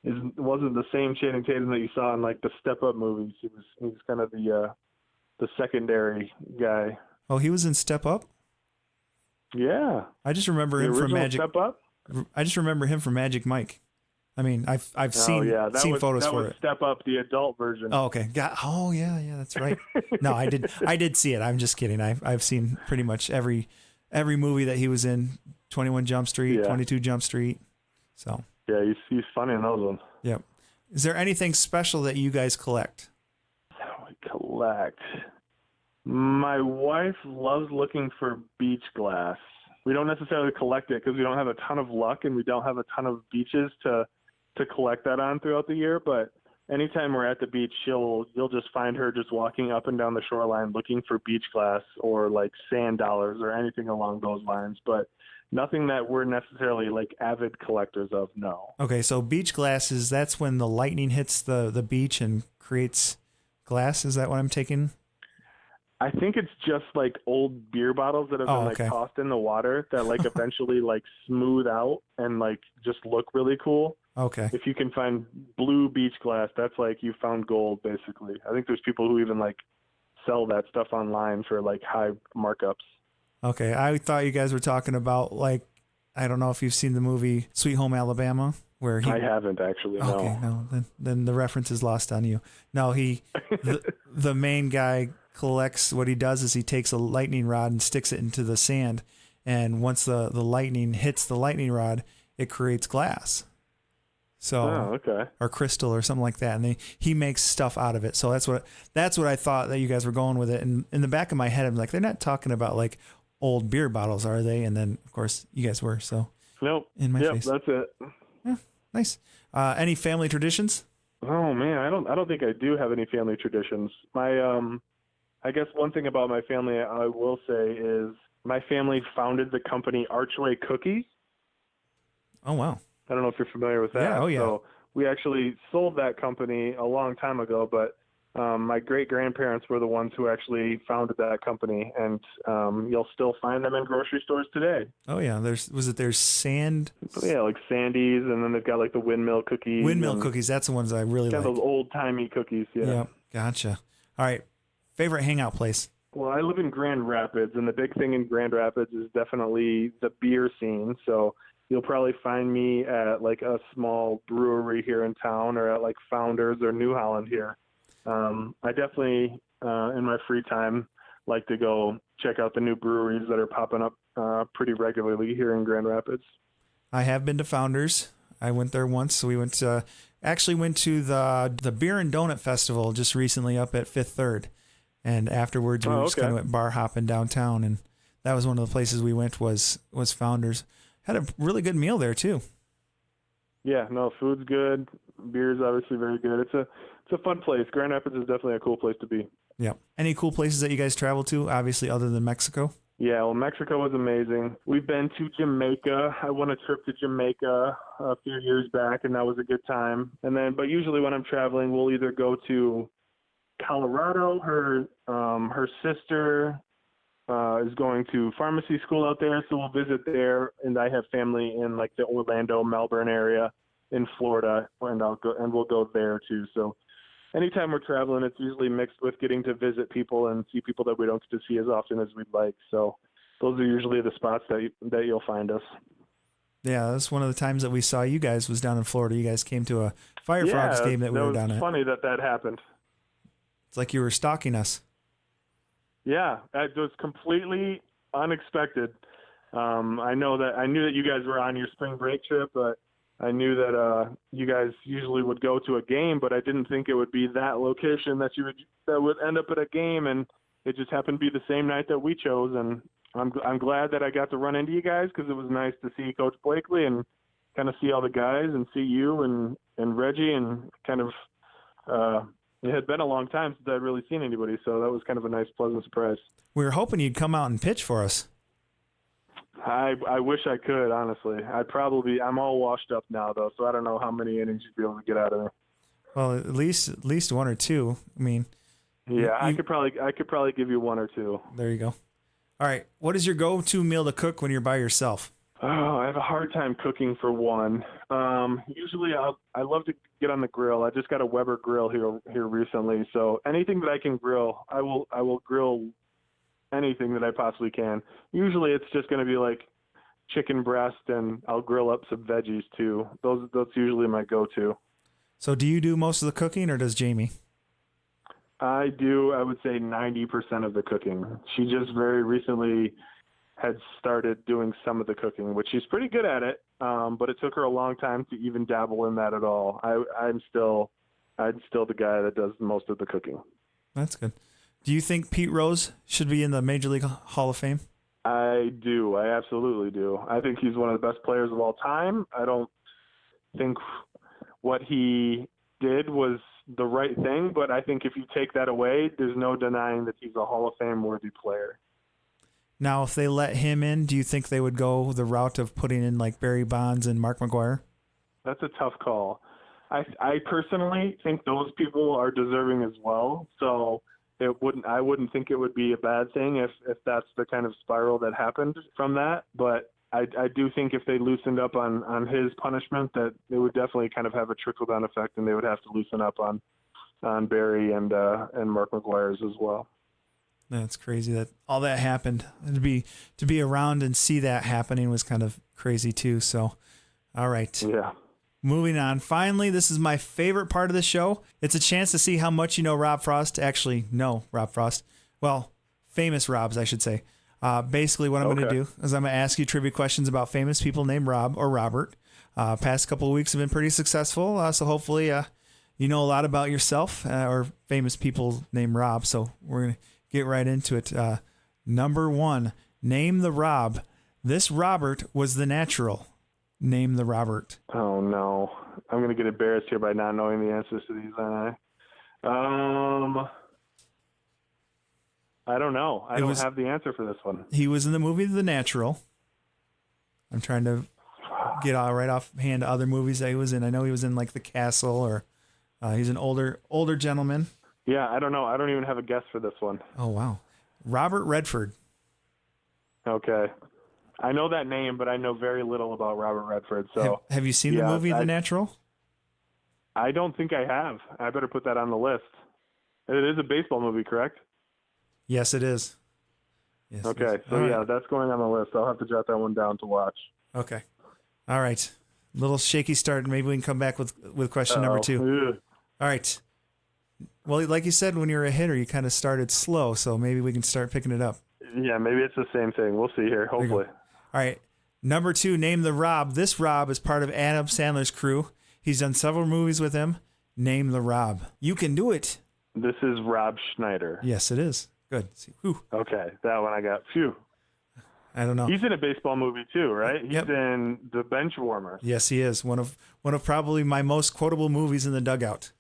it wasn't the same Channing Tatum that you saw in like the Step Up movies. He was kind of the secondary guy. Oh, he was in Step Up? Yeah. I just remember him from Magic. Step Up? I just remember him from Magic Mike. I mean, I've seen photos for it. Step Up, the adult version. Oh, okay. Yeah, that's right. No, I did see it. I'm just kidding. I've seen pretty much every movie that he was in. 21 Jump Street, 22 Jump Street. So. Yeah, he's funny in those ones. Yep. Is there anything special that you guys collect? We collect. My wife loves looking for beach glass. We don't necessarily collect it because we don't have a ton of luck and we don't have a ton of beaches to collect that on throughout the year. But anytime we're at the beach, you'll just find her just walking up and down the shoreline looking for beach glass or like sand dollars or anything along those lines. But nothing that we're necessarily like avid collectors of, no. Okay, so beach glasses, that's when the lightning hits the beach and creates glass. Is that what I'm taking? I think it's just like old beer bottles that have been tossed in the water that like eventually like smooth out and like just look really cool. Okay. If you can find blue beach glass, that's like you found gold basically. I think there's people who even like sell that stuff online for like high markups. Okay, I thought you guys were talking about like, I don't know if you've seen the movie Sweet Home Alabama, where he. I haven't actually. No. Okay, no, then the reference is lost on you. No, the main guy collects. What he does is he takes a lightning rod and sticks it into the sand, and once the lightning hits the lightning rod, it creates glass. So, or crystal or something like that, and he makes stuff out of it. So that's what I thought that you guys were going with it. And in the back of my head, I'm like, they're not talking about like old beer bottles, are they? And then of course you guys were. So nope. In my face. That's it. Yeah, nice. Any family traditions? Oh man, I don't think I do have any family traditions. I guess one thing about my family I will say is my family founded the company Archway Cookies. Oh wow. I don't know if you're familiar with that. Yeah, oh yeah. So we actually sold that company a long time ago, but my great-grandparents were the ones who actually founded that company, and you'll still find them in grocery stores today. Oh yeah, there's sand? Yeah, like Sandy's, and then they've got like the windmill cookies. Windmill cookies, that's the ones I really like. Those old-timey cookies, yeah. Yep, gotcha. All right, favorite hangout place? Well, I live in Grand Rapids, and the big thing in Grand Rapids is definitely the beer scene, so you'll probably find me at like a small brewery here in town or at like Founders or New Holland here. I definitely, in my free time, like to go check out the new breweries that are popping up pretty regularly here in Grand Rapids. I have been to Founders. I went there once. So we went to the Beer and Donut Festival just recently up at Fifth Third. And afterwards we just kind of went bar hopping downtown. And that was one of the places we went was Founders. Had a really good meal there too. Yeah, no, food's good. Beer's obviously very good. It's a fun place. Grand Rapids is definitely a cool place to be. Yeah. Any cool places that you guys travel to, obviously, other than Mexico? Yeah, well, Mexico was amazing. We've been to Jamaica. I won a trip to Jamaica a few years back, and that was a good time. But usually when I'm traveling, we'll either go to Colorado. Her sister is going to pharmacy school out there, so we'll visit there. And I have family in like the Orlando, Melbourne area in Florida, and we'll go there too. So anytime we're traveling, it's usually mixed with getting to visit people and see people that we don't get to see as often as we'd like. So those are usually the spots that you'll find us. Yeah, that's one of the times that we saw you guys was down in Florida. You guys came to a Fire Frogs game that we were down at. It's funny that happened. It's like you were stalking us. Yeah, it was completely unexpected. I knew that you guys were on your spring break trip, but I knew that you guys usually would go to a game, but I didn't think it would be that location that would end up at a game, and it just happened to be the same night that we chose. And I'm glad that I got to run into you guys, because it was nice to see Coach Blakely and kind of see all the guys and see you and Reggie, and kind of it had been a long time since I'd really seen anybody, so that was kind of a nice, pleasant surprise. We were hoping you'd come out and pitch for us. I wish I could, honestly. I'm all washed up now, though, so I don't know how many innings you'd be able to get out of me. Well, at least one or two. I mean, yeah, I could probably give you one or two. There you go. All right, what is your go-to meal to cook when you're by yourself? Oh, I have a hard time cooking for one. Usually I love to get on the grill. I just got a Weber grill here recently, so anything that I can grill, I will grill anything that I possibly can. Usually it's just going to be like chicken breast, and I'll grill up some veggies too. That's usually my go-to. So do you do most of the cooking, or does Jamie? I do, I would say 90% of the cooking. She just very recently had started doing some of the cooking, which she's pretty good at it, but it took her a long time to even dabble in that at all. I'm still the guy that does most of the cooking. That's good. Do you think Pete Rose should be in the Major League Hall of Fame? I do. I absolutely do. I think he's one of the best players of all time. I don't think what he did was the right thing, but I think if you take that away, there's no denying that he's a Hall of Fame worthy player. Now, if they let him in, do you think they would go the route of putting in like Barry Bonds and Mark McGwire? That's a tough call. I personally think those people are deserving as well. So I wouldn't think it would be a bad thing if that's the kind of spiral that happened from that. But I do think if they loosened up on his punishment, that it would definitely kind of have a trickle down effect, and they would have to loosen up on Barry and Mark McGwire's as well. That's crazy that all that happened. And to be around and see that happening was kind of crazy too. So, all right. Yeah. Moving on. Finally, this is my favorite part of the show. It's a chance to see how much you know Rob Frost. Actually, no, Rob Frost. Well, famous Robs, I should say. Basically, what I'm going to do is I'm going to ask you trivia questions about famous people named Rob or Robert. Past couple of weeks have been pretty successful, so hopefully you know a lot about yourself or famous people named Rob. So we're going to get right into it. Number one, name the Rob. This Robert was the natural. Name the Robert. Oh, no. I'm going to get embarrassed here by not knowing the answers to these, aren't I? I don't know. I don't have the answer for this one. He was in the movie The Natural. I'm trying to get right offhand other movies that he was in. I know he was in like The Castle, or he's an older gentleman. Yeah, I don't know. I don't even have a guess for this one. Oh, wow. Robert Redford. Okay. I know that name, but I know very little about Robert Redford. So have you seen the movie The Natural? I don't think I have. I better put that on the list. It is a baseball movie, correct? Yes, it is. Yes, okay, so that's going on the list. I'll have to jot that one down to watch. Okay. All right. Little shaky start. Maybe we can come back with question number 2. Ugh. All right. Well, like you said, when you're a hitter, you kind of started slow, so maybe we can start picking it up. Yeah, maybe it's the same thing. We'll see here, hopefully. All right. Number 2, name the Rob. This Rob is part of Adam Sandler's crew. He's done several movies with him. Name the Rob. You can do it. This is Rob Schneider. Yes, it is. Good. Whew. Okay, that one I got. Phew. I don't know. He's in a baseball movie too, right? He's Yep. in The Benchwarmers. Yes, he is. One of probably my most quotable movies in the dugout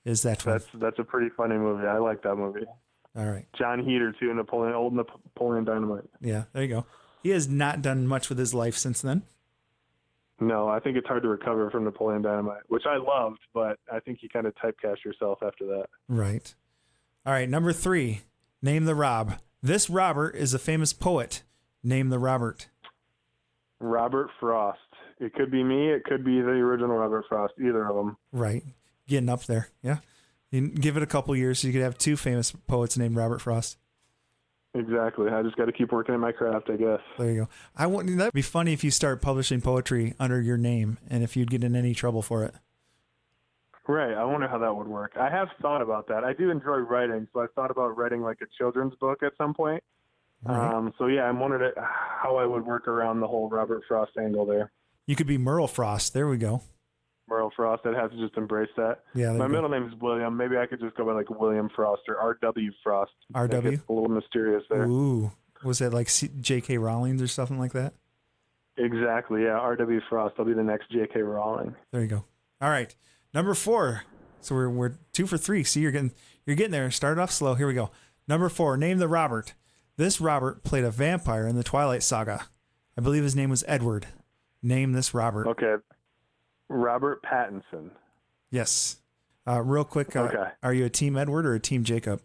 is that one. That's a pretty funny movie. I like that movie. All right. John Heater too, old Napoleon Dynamite. Yeah, there you go. He has not done much with his life since then. No, I think it's hard to recover from Napoleon Dynamite, which I loved, but I think you kind of typecast yourself after that. Right. All right, number 3, name the Rob. This Robert is a famous poet. Name the Robert. Robert Frost. It could be me. It could be the original Robert Frost. Either of them. Right. Getting up there. Yeah. You give it a couple years, so you could have 2 famous poets named Robert Frost. Exactly. I just got to keep working at my craft, I guess. There you go. That'd be funny if you start publishing poetry under your name, and if you'd get in any trouble for it. Right. I wonder how that would work. I have thought about that. I do enjoy writing, so I thought about writing like a children's book at some point. Right. So yeah, I'm wondering how I would work around the whole Robert Frost angle there. You could be Merle Frost. There we go. Merle Frost. I'd have to just embrace that. Yeah. My middle name is William. Maybe I could just go by like William Frost or R.W. Frost. R.W.? A little mysterious there. Ooh. Was that like J.K. Rowling or something like that? Exactly. Yeah. R.W. Frost. I'll be the next J.K. Rowling. There you go. All right. Number 4. So we're 2 for 3. See, you're getting there. Started off slow. Here we go. Number 4. Name the Robert. This Robert played a vampire in the Twilight Saga. I believe his name was Edward. Name this Robert. Okay. Robert Pattinson. Yes. Real quick. Okay. Are you a Team Edward or a Team Jacob?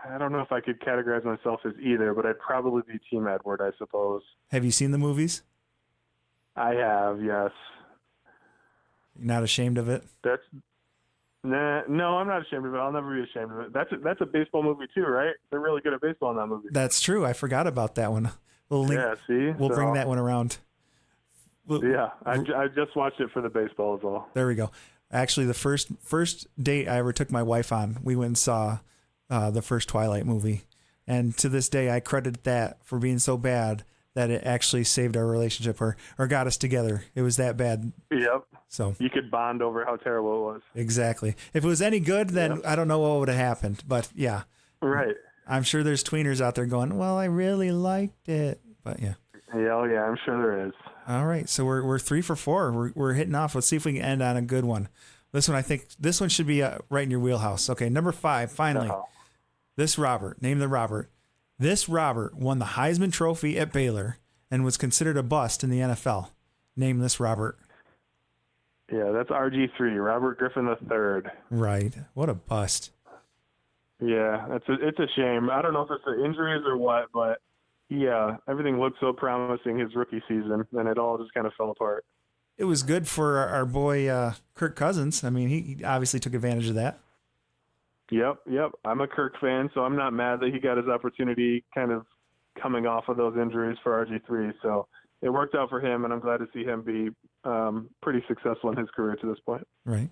I don't know if I could categorize myself as either, but I'd probably be Team Edward, I suppose. Have you seen the movies? I have, yes. You're not ashamed of it? No, I'm not ashamed of it. I'll never be ashamed of it. That's a baseball movie too, right? They're really good at baseball in that movie. That's true. I forgot about that one. We'll bring that one around. I just watched it for the baseball as well. There we go. Actually, the first date I ever took my wife on, we went and saw the first Twilight movie. And to this day, I credit that for being so bad that it actually saved our relationship or got us together. It was that bad. Yep. So you could bond over how terrible it was. Exactly. If it was any good, then I don't know what would have happened. But yeah. Right. I'm sure there's tweeners out there going, well, I really liked it. But yeah. Yeah, I'm sure there is. All right. So we're 3 for 4. We're hitting off. Let's see if we can end on a good one. This one should be right in your wheelhouse. Okay. Number 5, finally. Uh-huh. This Robert. Name the Robert. This Robert won the Heisman Trophy at Baylor and was considered a bust in the NFL. Name this Robert. Yeah, that's RG3, Robert Griffin III. Right. What a bust. Yeah, it's a shame. I don't know if it's the injuries or what, but yeah, everything looked so promising his rookie season, and it all just kind of fell apart. It was good for our boy Kirk Cousins. I mean, he obviously took advantage of that. Yep. I'm a Kirk fan, so I'm not mad that he got his opportunity kind of coming off of those injuries for RG3. So it worked out for him, and I'm glad to see him be pretty successful in his career to this point. Right.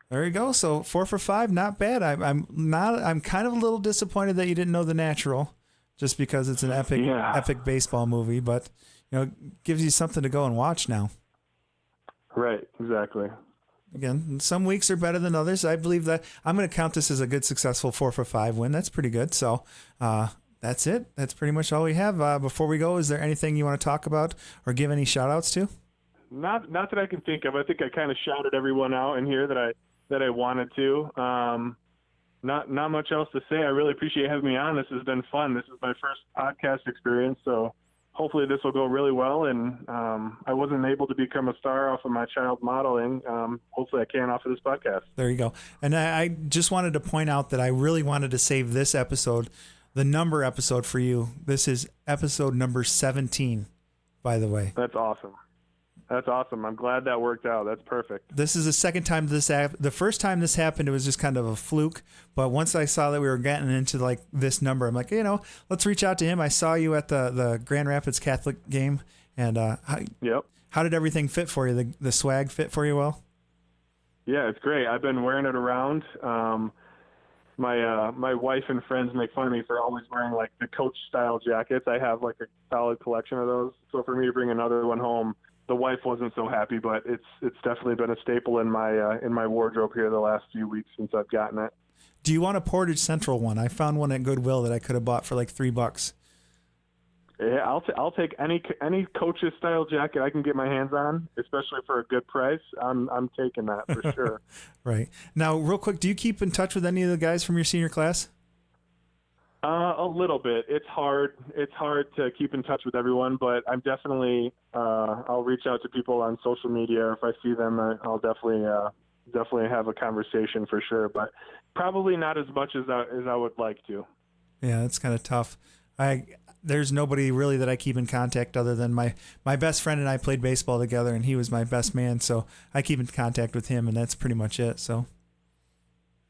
There you go. So 4 for 5, not bad. I'm kind of a little disappointed that you didn't know The Natural, just because it's an epic baseball movie, but gives you something to go and watch now. Right. Exactly. Again, some weeks are better than others. I believe that I'm going to count this as a good, successful 4 for 5 win. That's pretty good. So that's it. That's pretty much all we have. Before we go, is there anything you want to talk about or give any shout outs to? Not that I can think of. I think I kind of shouted everyone out in here that I wanted to. Not much else to say. I really appreciate having me on. This has been fun. This is my first podcast experience, so hopefully this will go really well. And I wasn't able to become a star off of my child modeling. Hopefully I can off of this podcast. There you go. And I just wanted to point out that I really wanted to save this episode, the number episode, for you. This is episode number 17, by the way. That's awesome. I'm glad that worked out. That's perfect. This is the second time the first time this happened, it was just kind of a fluke. But once I saw that we were getting into like this number, I'm like, let's reach out to him. I saw you at the Grand Rapids Catholic game, and how did everything fit for you? The swag fit for you well? Yeah, it's great. I've been wearing it around. My wife and friends make fun of me for always wearing like the coach style jackets. I have like a solid collection of those. So for me to bring another one home, the wife wasn't so happy, but it's definitely been a staple in my wardrobe here the last few weeks since I've gotten it. Do you want a Portage Central one? I found one at Goodwill that I could have bought for like $3. Yeah, I'll take any coach's style jacket I can get my hands on, especially for a good price. I'm taking that for sure. Right. Now, real quick, do you keep in touch with any of the guys from your senior class? A little bit. It's hard to keep in touch with everyone, but I'm definitely I'll reach out to people on social media. If I see them, I'll definitely have a conversation for sure, but probably not as much as I would like to. Yeah, it's kind of tough. There's nobody really that I keep in contact other than my best friend, and I played baseball together, and he was my best man, so I keep in contact with him, and that's pretty much it. So.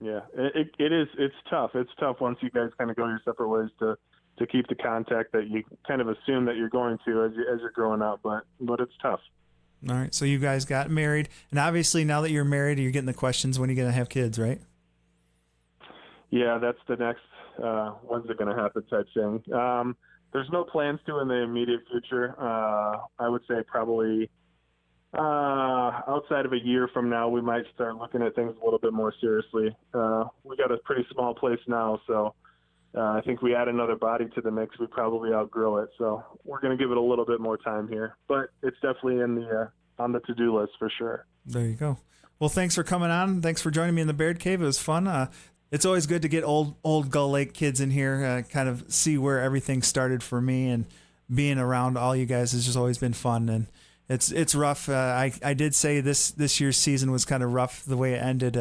Yeah, it's tough. It's tough once you guys kind of go your separate ways to keep the contact that you kind of assume that you're going to as you're growing up, but it's tough. All right, so you guys got married, and obviously now that you're married, you're getting the questions, when are you going to have kids, right? Yeah, that's the next when's it going to happen type thing. There's no plans to in the immediate future. I would say probably Outside of a year from now, we might start looking at things a little bit more seriously. We got a pretty small place now, so I think we add another body to the mix, we probably outgrow it. So we're going to give it a little bit more time here, but it's definitely on the to-do list for sure. There you go. Well, thanks for coming on. Thanks for joining me in the Baird Cave. It was fun. It's always good to get old Gull Lake kids in here, kind of see where everything started for me, and being around all you guys has just always been fun. And it's rough. I did say this year's season was kind of rough the way it ended,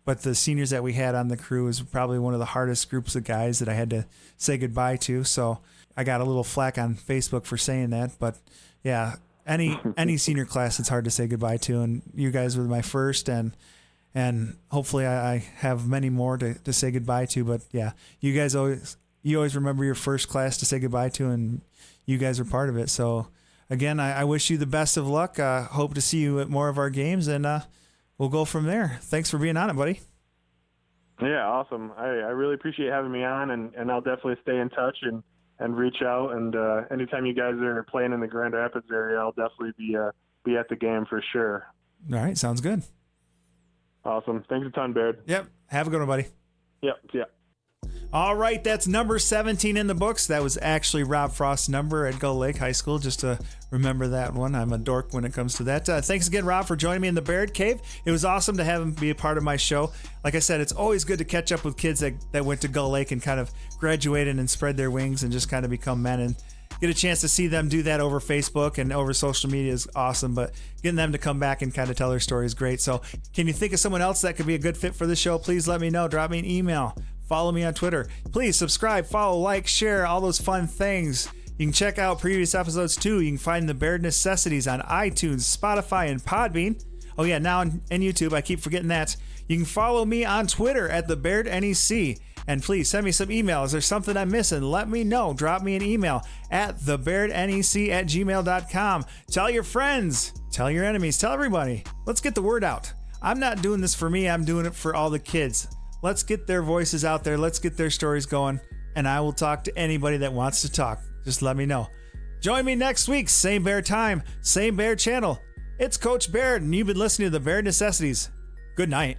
but the seniors that we had on the crew was probably one of the hardest groups of guys that I had to say goodbye to. So I got a little flack on Facebook for saying that, but yeah, any senior class it's hard to say goodbye to, and you guys were my first, and hopefully I have many more to say goodbye to. But yeah, you always remember your first class to say goodbye to, and you guys are part of it. So again, I wish you the best of luck. Hope to see you at more of our games, and we'll go from there. Thanks for being on it, buddy. Yeah, awesome. I really appreciate having me on, and I'll definitely stay in touch and reach out. And anytime you guys are playing in the Grand Rapids area, I'll definitely be at the game for sure. All right, sounds good. Awesome. Thanks a ton, Baird. Yep. Have a good one, buddy. Yep. Yeah. All right, that's number 17 in the books. That was actually Rob Frost's number at Gull Lake High School, just to remember that one. I'm a dork when it comes to that. Thanks again, Rob, for joining me in the Baird Cave. It was awesome to have him be a part of my show. Like I said, it's always good to catch up with kids that went to Gull Lake and kind of graduated and spread their wings and just kind of become men, and get a chance to see them do that over Facebook and over social media is awesome, but getting them to come back and kind of tell their story is great. So can you think of someone else that could be a good fit for the show? Please let me know. Drop me an email. Follow me on Twitter. Please subscribe, follow, like, share, all those fun things. You can check out previous episodes too. You can find the Baird Necessities on iTunes, Spotify, and Podbean. Oh yeah, now on YouTube. I keep forgetting that. You can follow me on Twitter at the Baird NEC. And please send me some emails. Is there something I'm missing? Let me know. Drop me an email at thebairdnec@gmail.com. Tell your friends. Tell your enemies. Tell everybody. Let's get the word out. I'm not doing this for me. I'm doing it for all the kids. Let's get their voices out there. Let's get their stories going. And I will talk to anybody that wants to talk. Just let me know. Join me next week. Same Baird time. Same Baird channel. It's Coach Baird, and you've been listening to the Baird Necessities. Good night.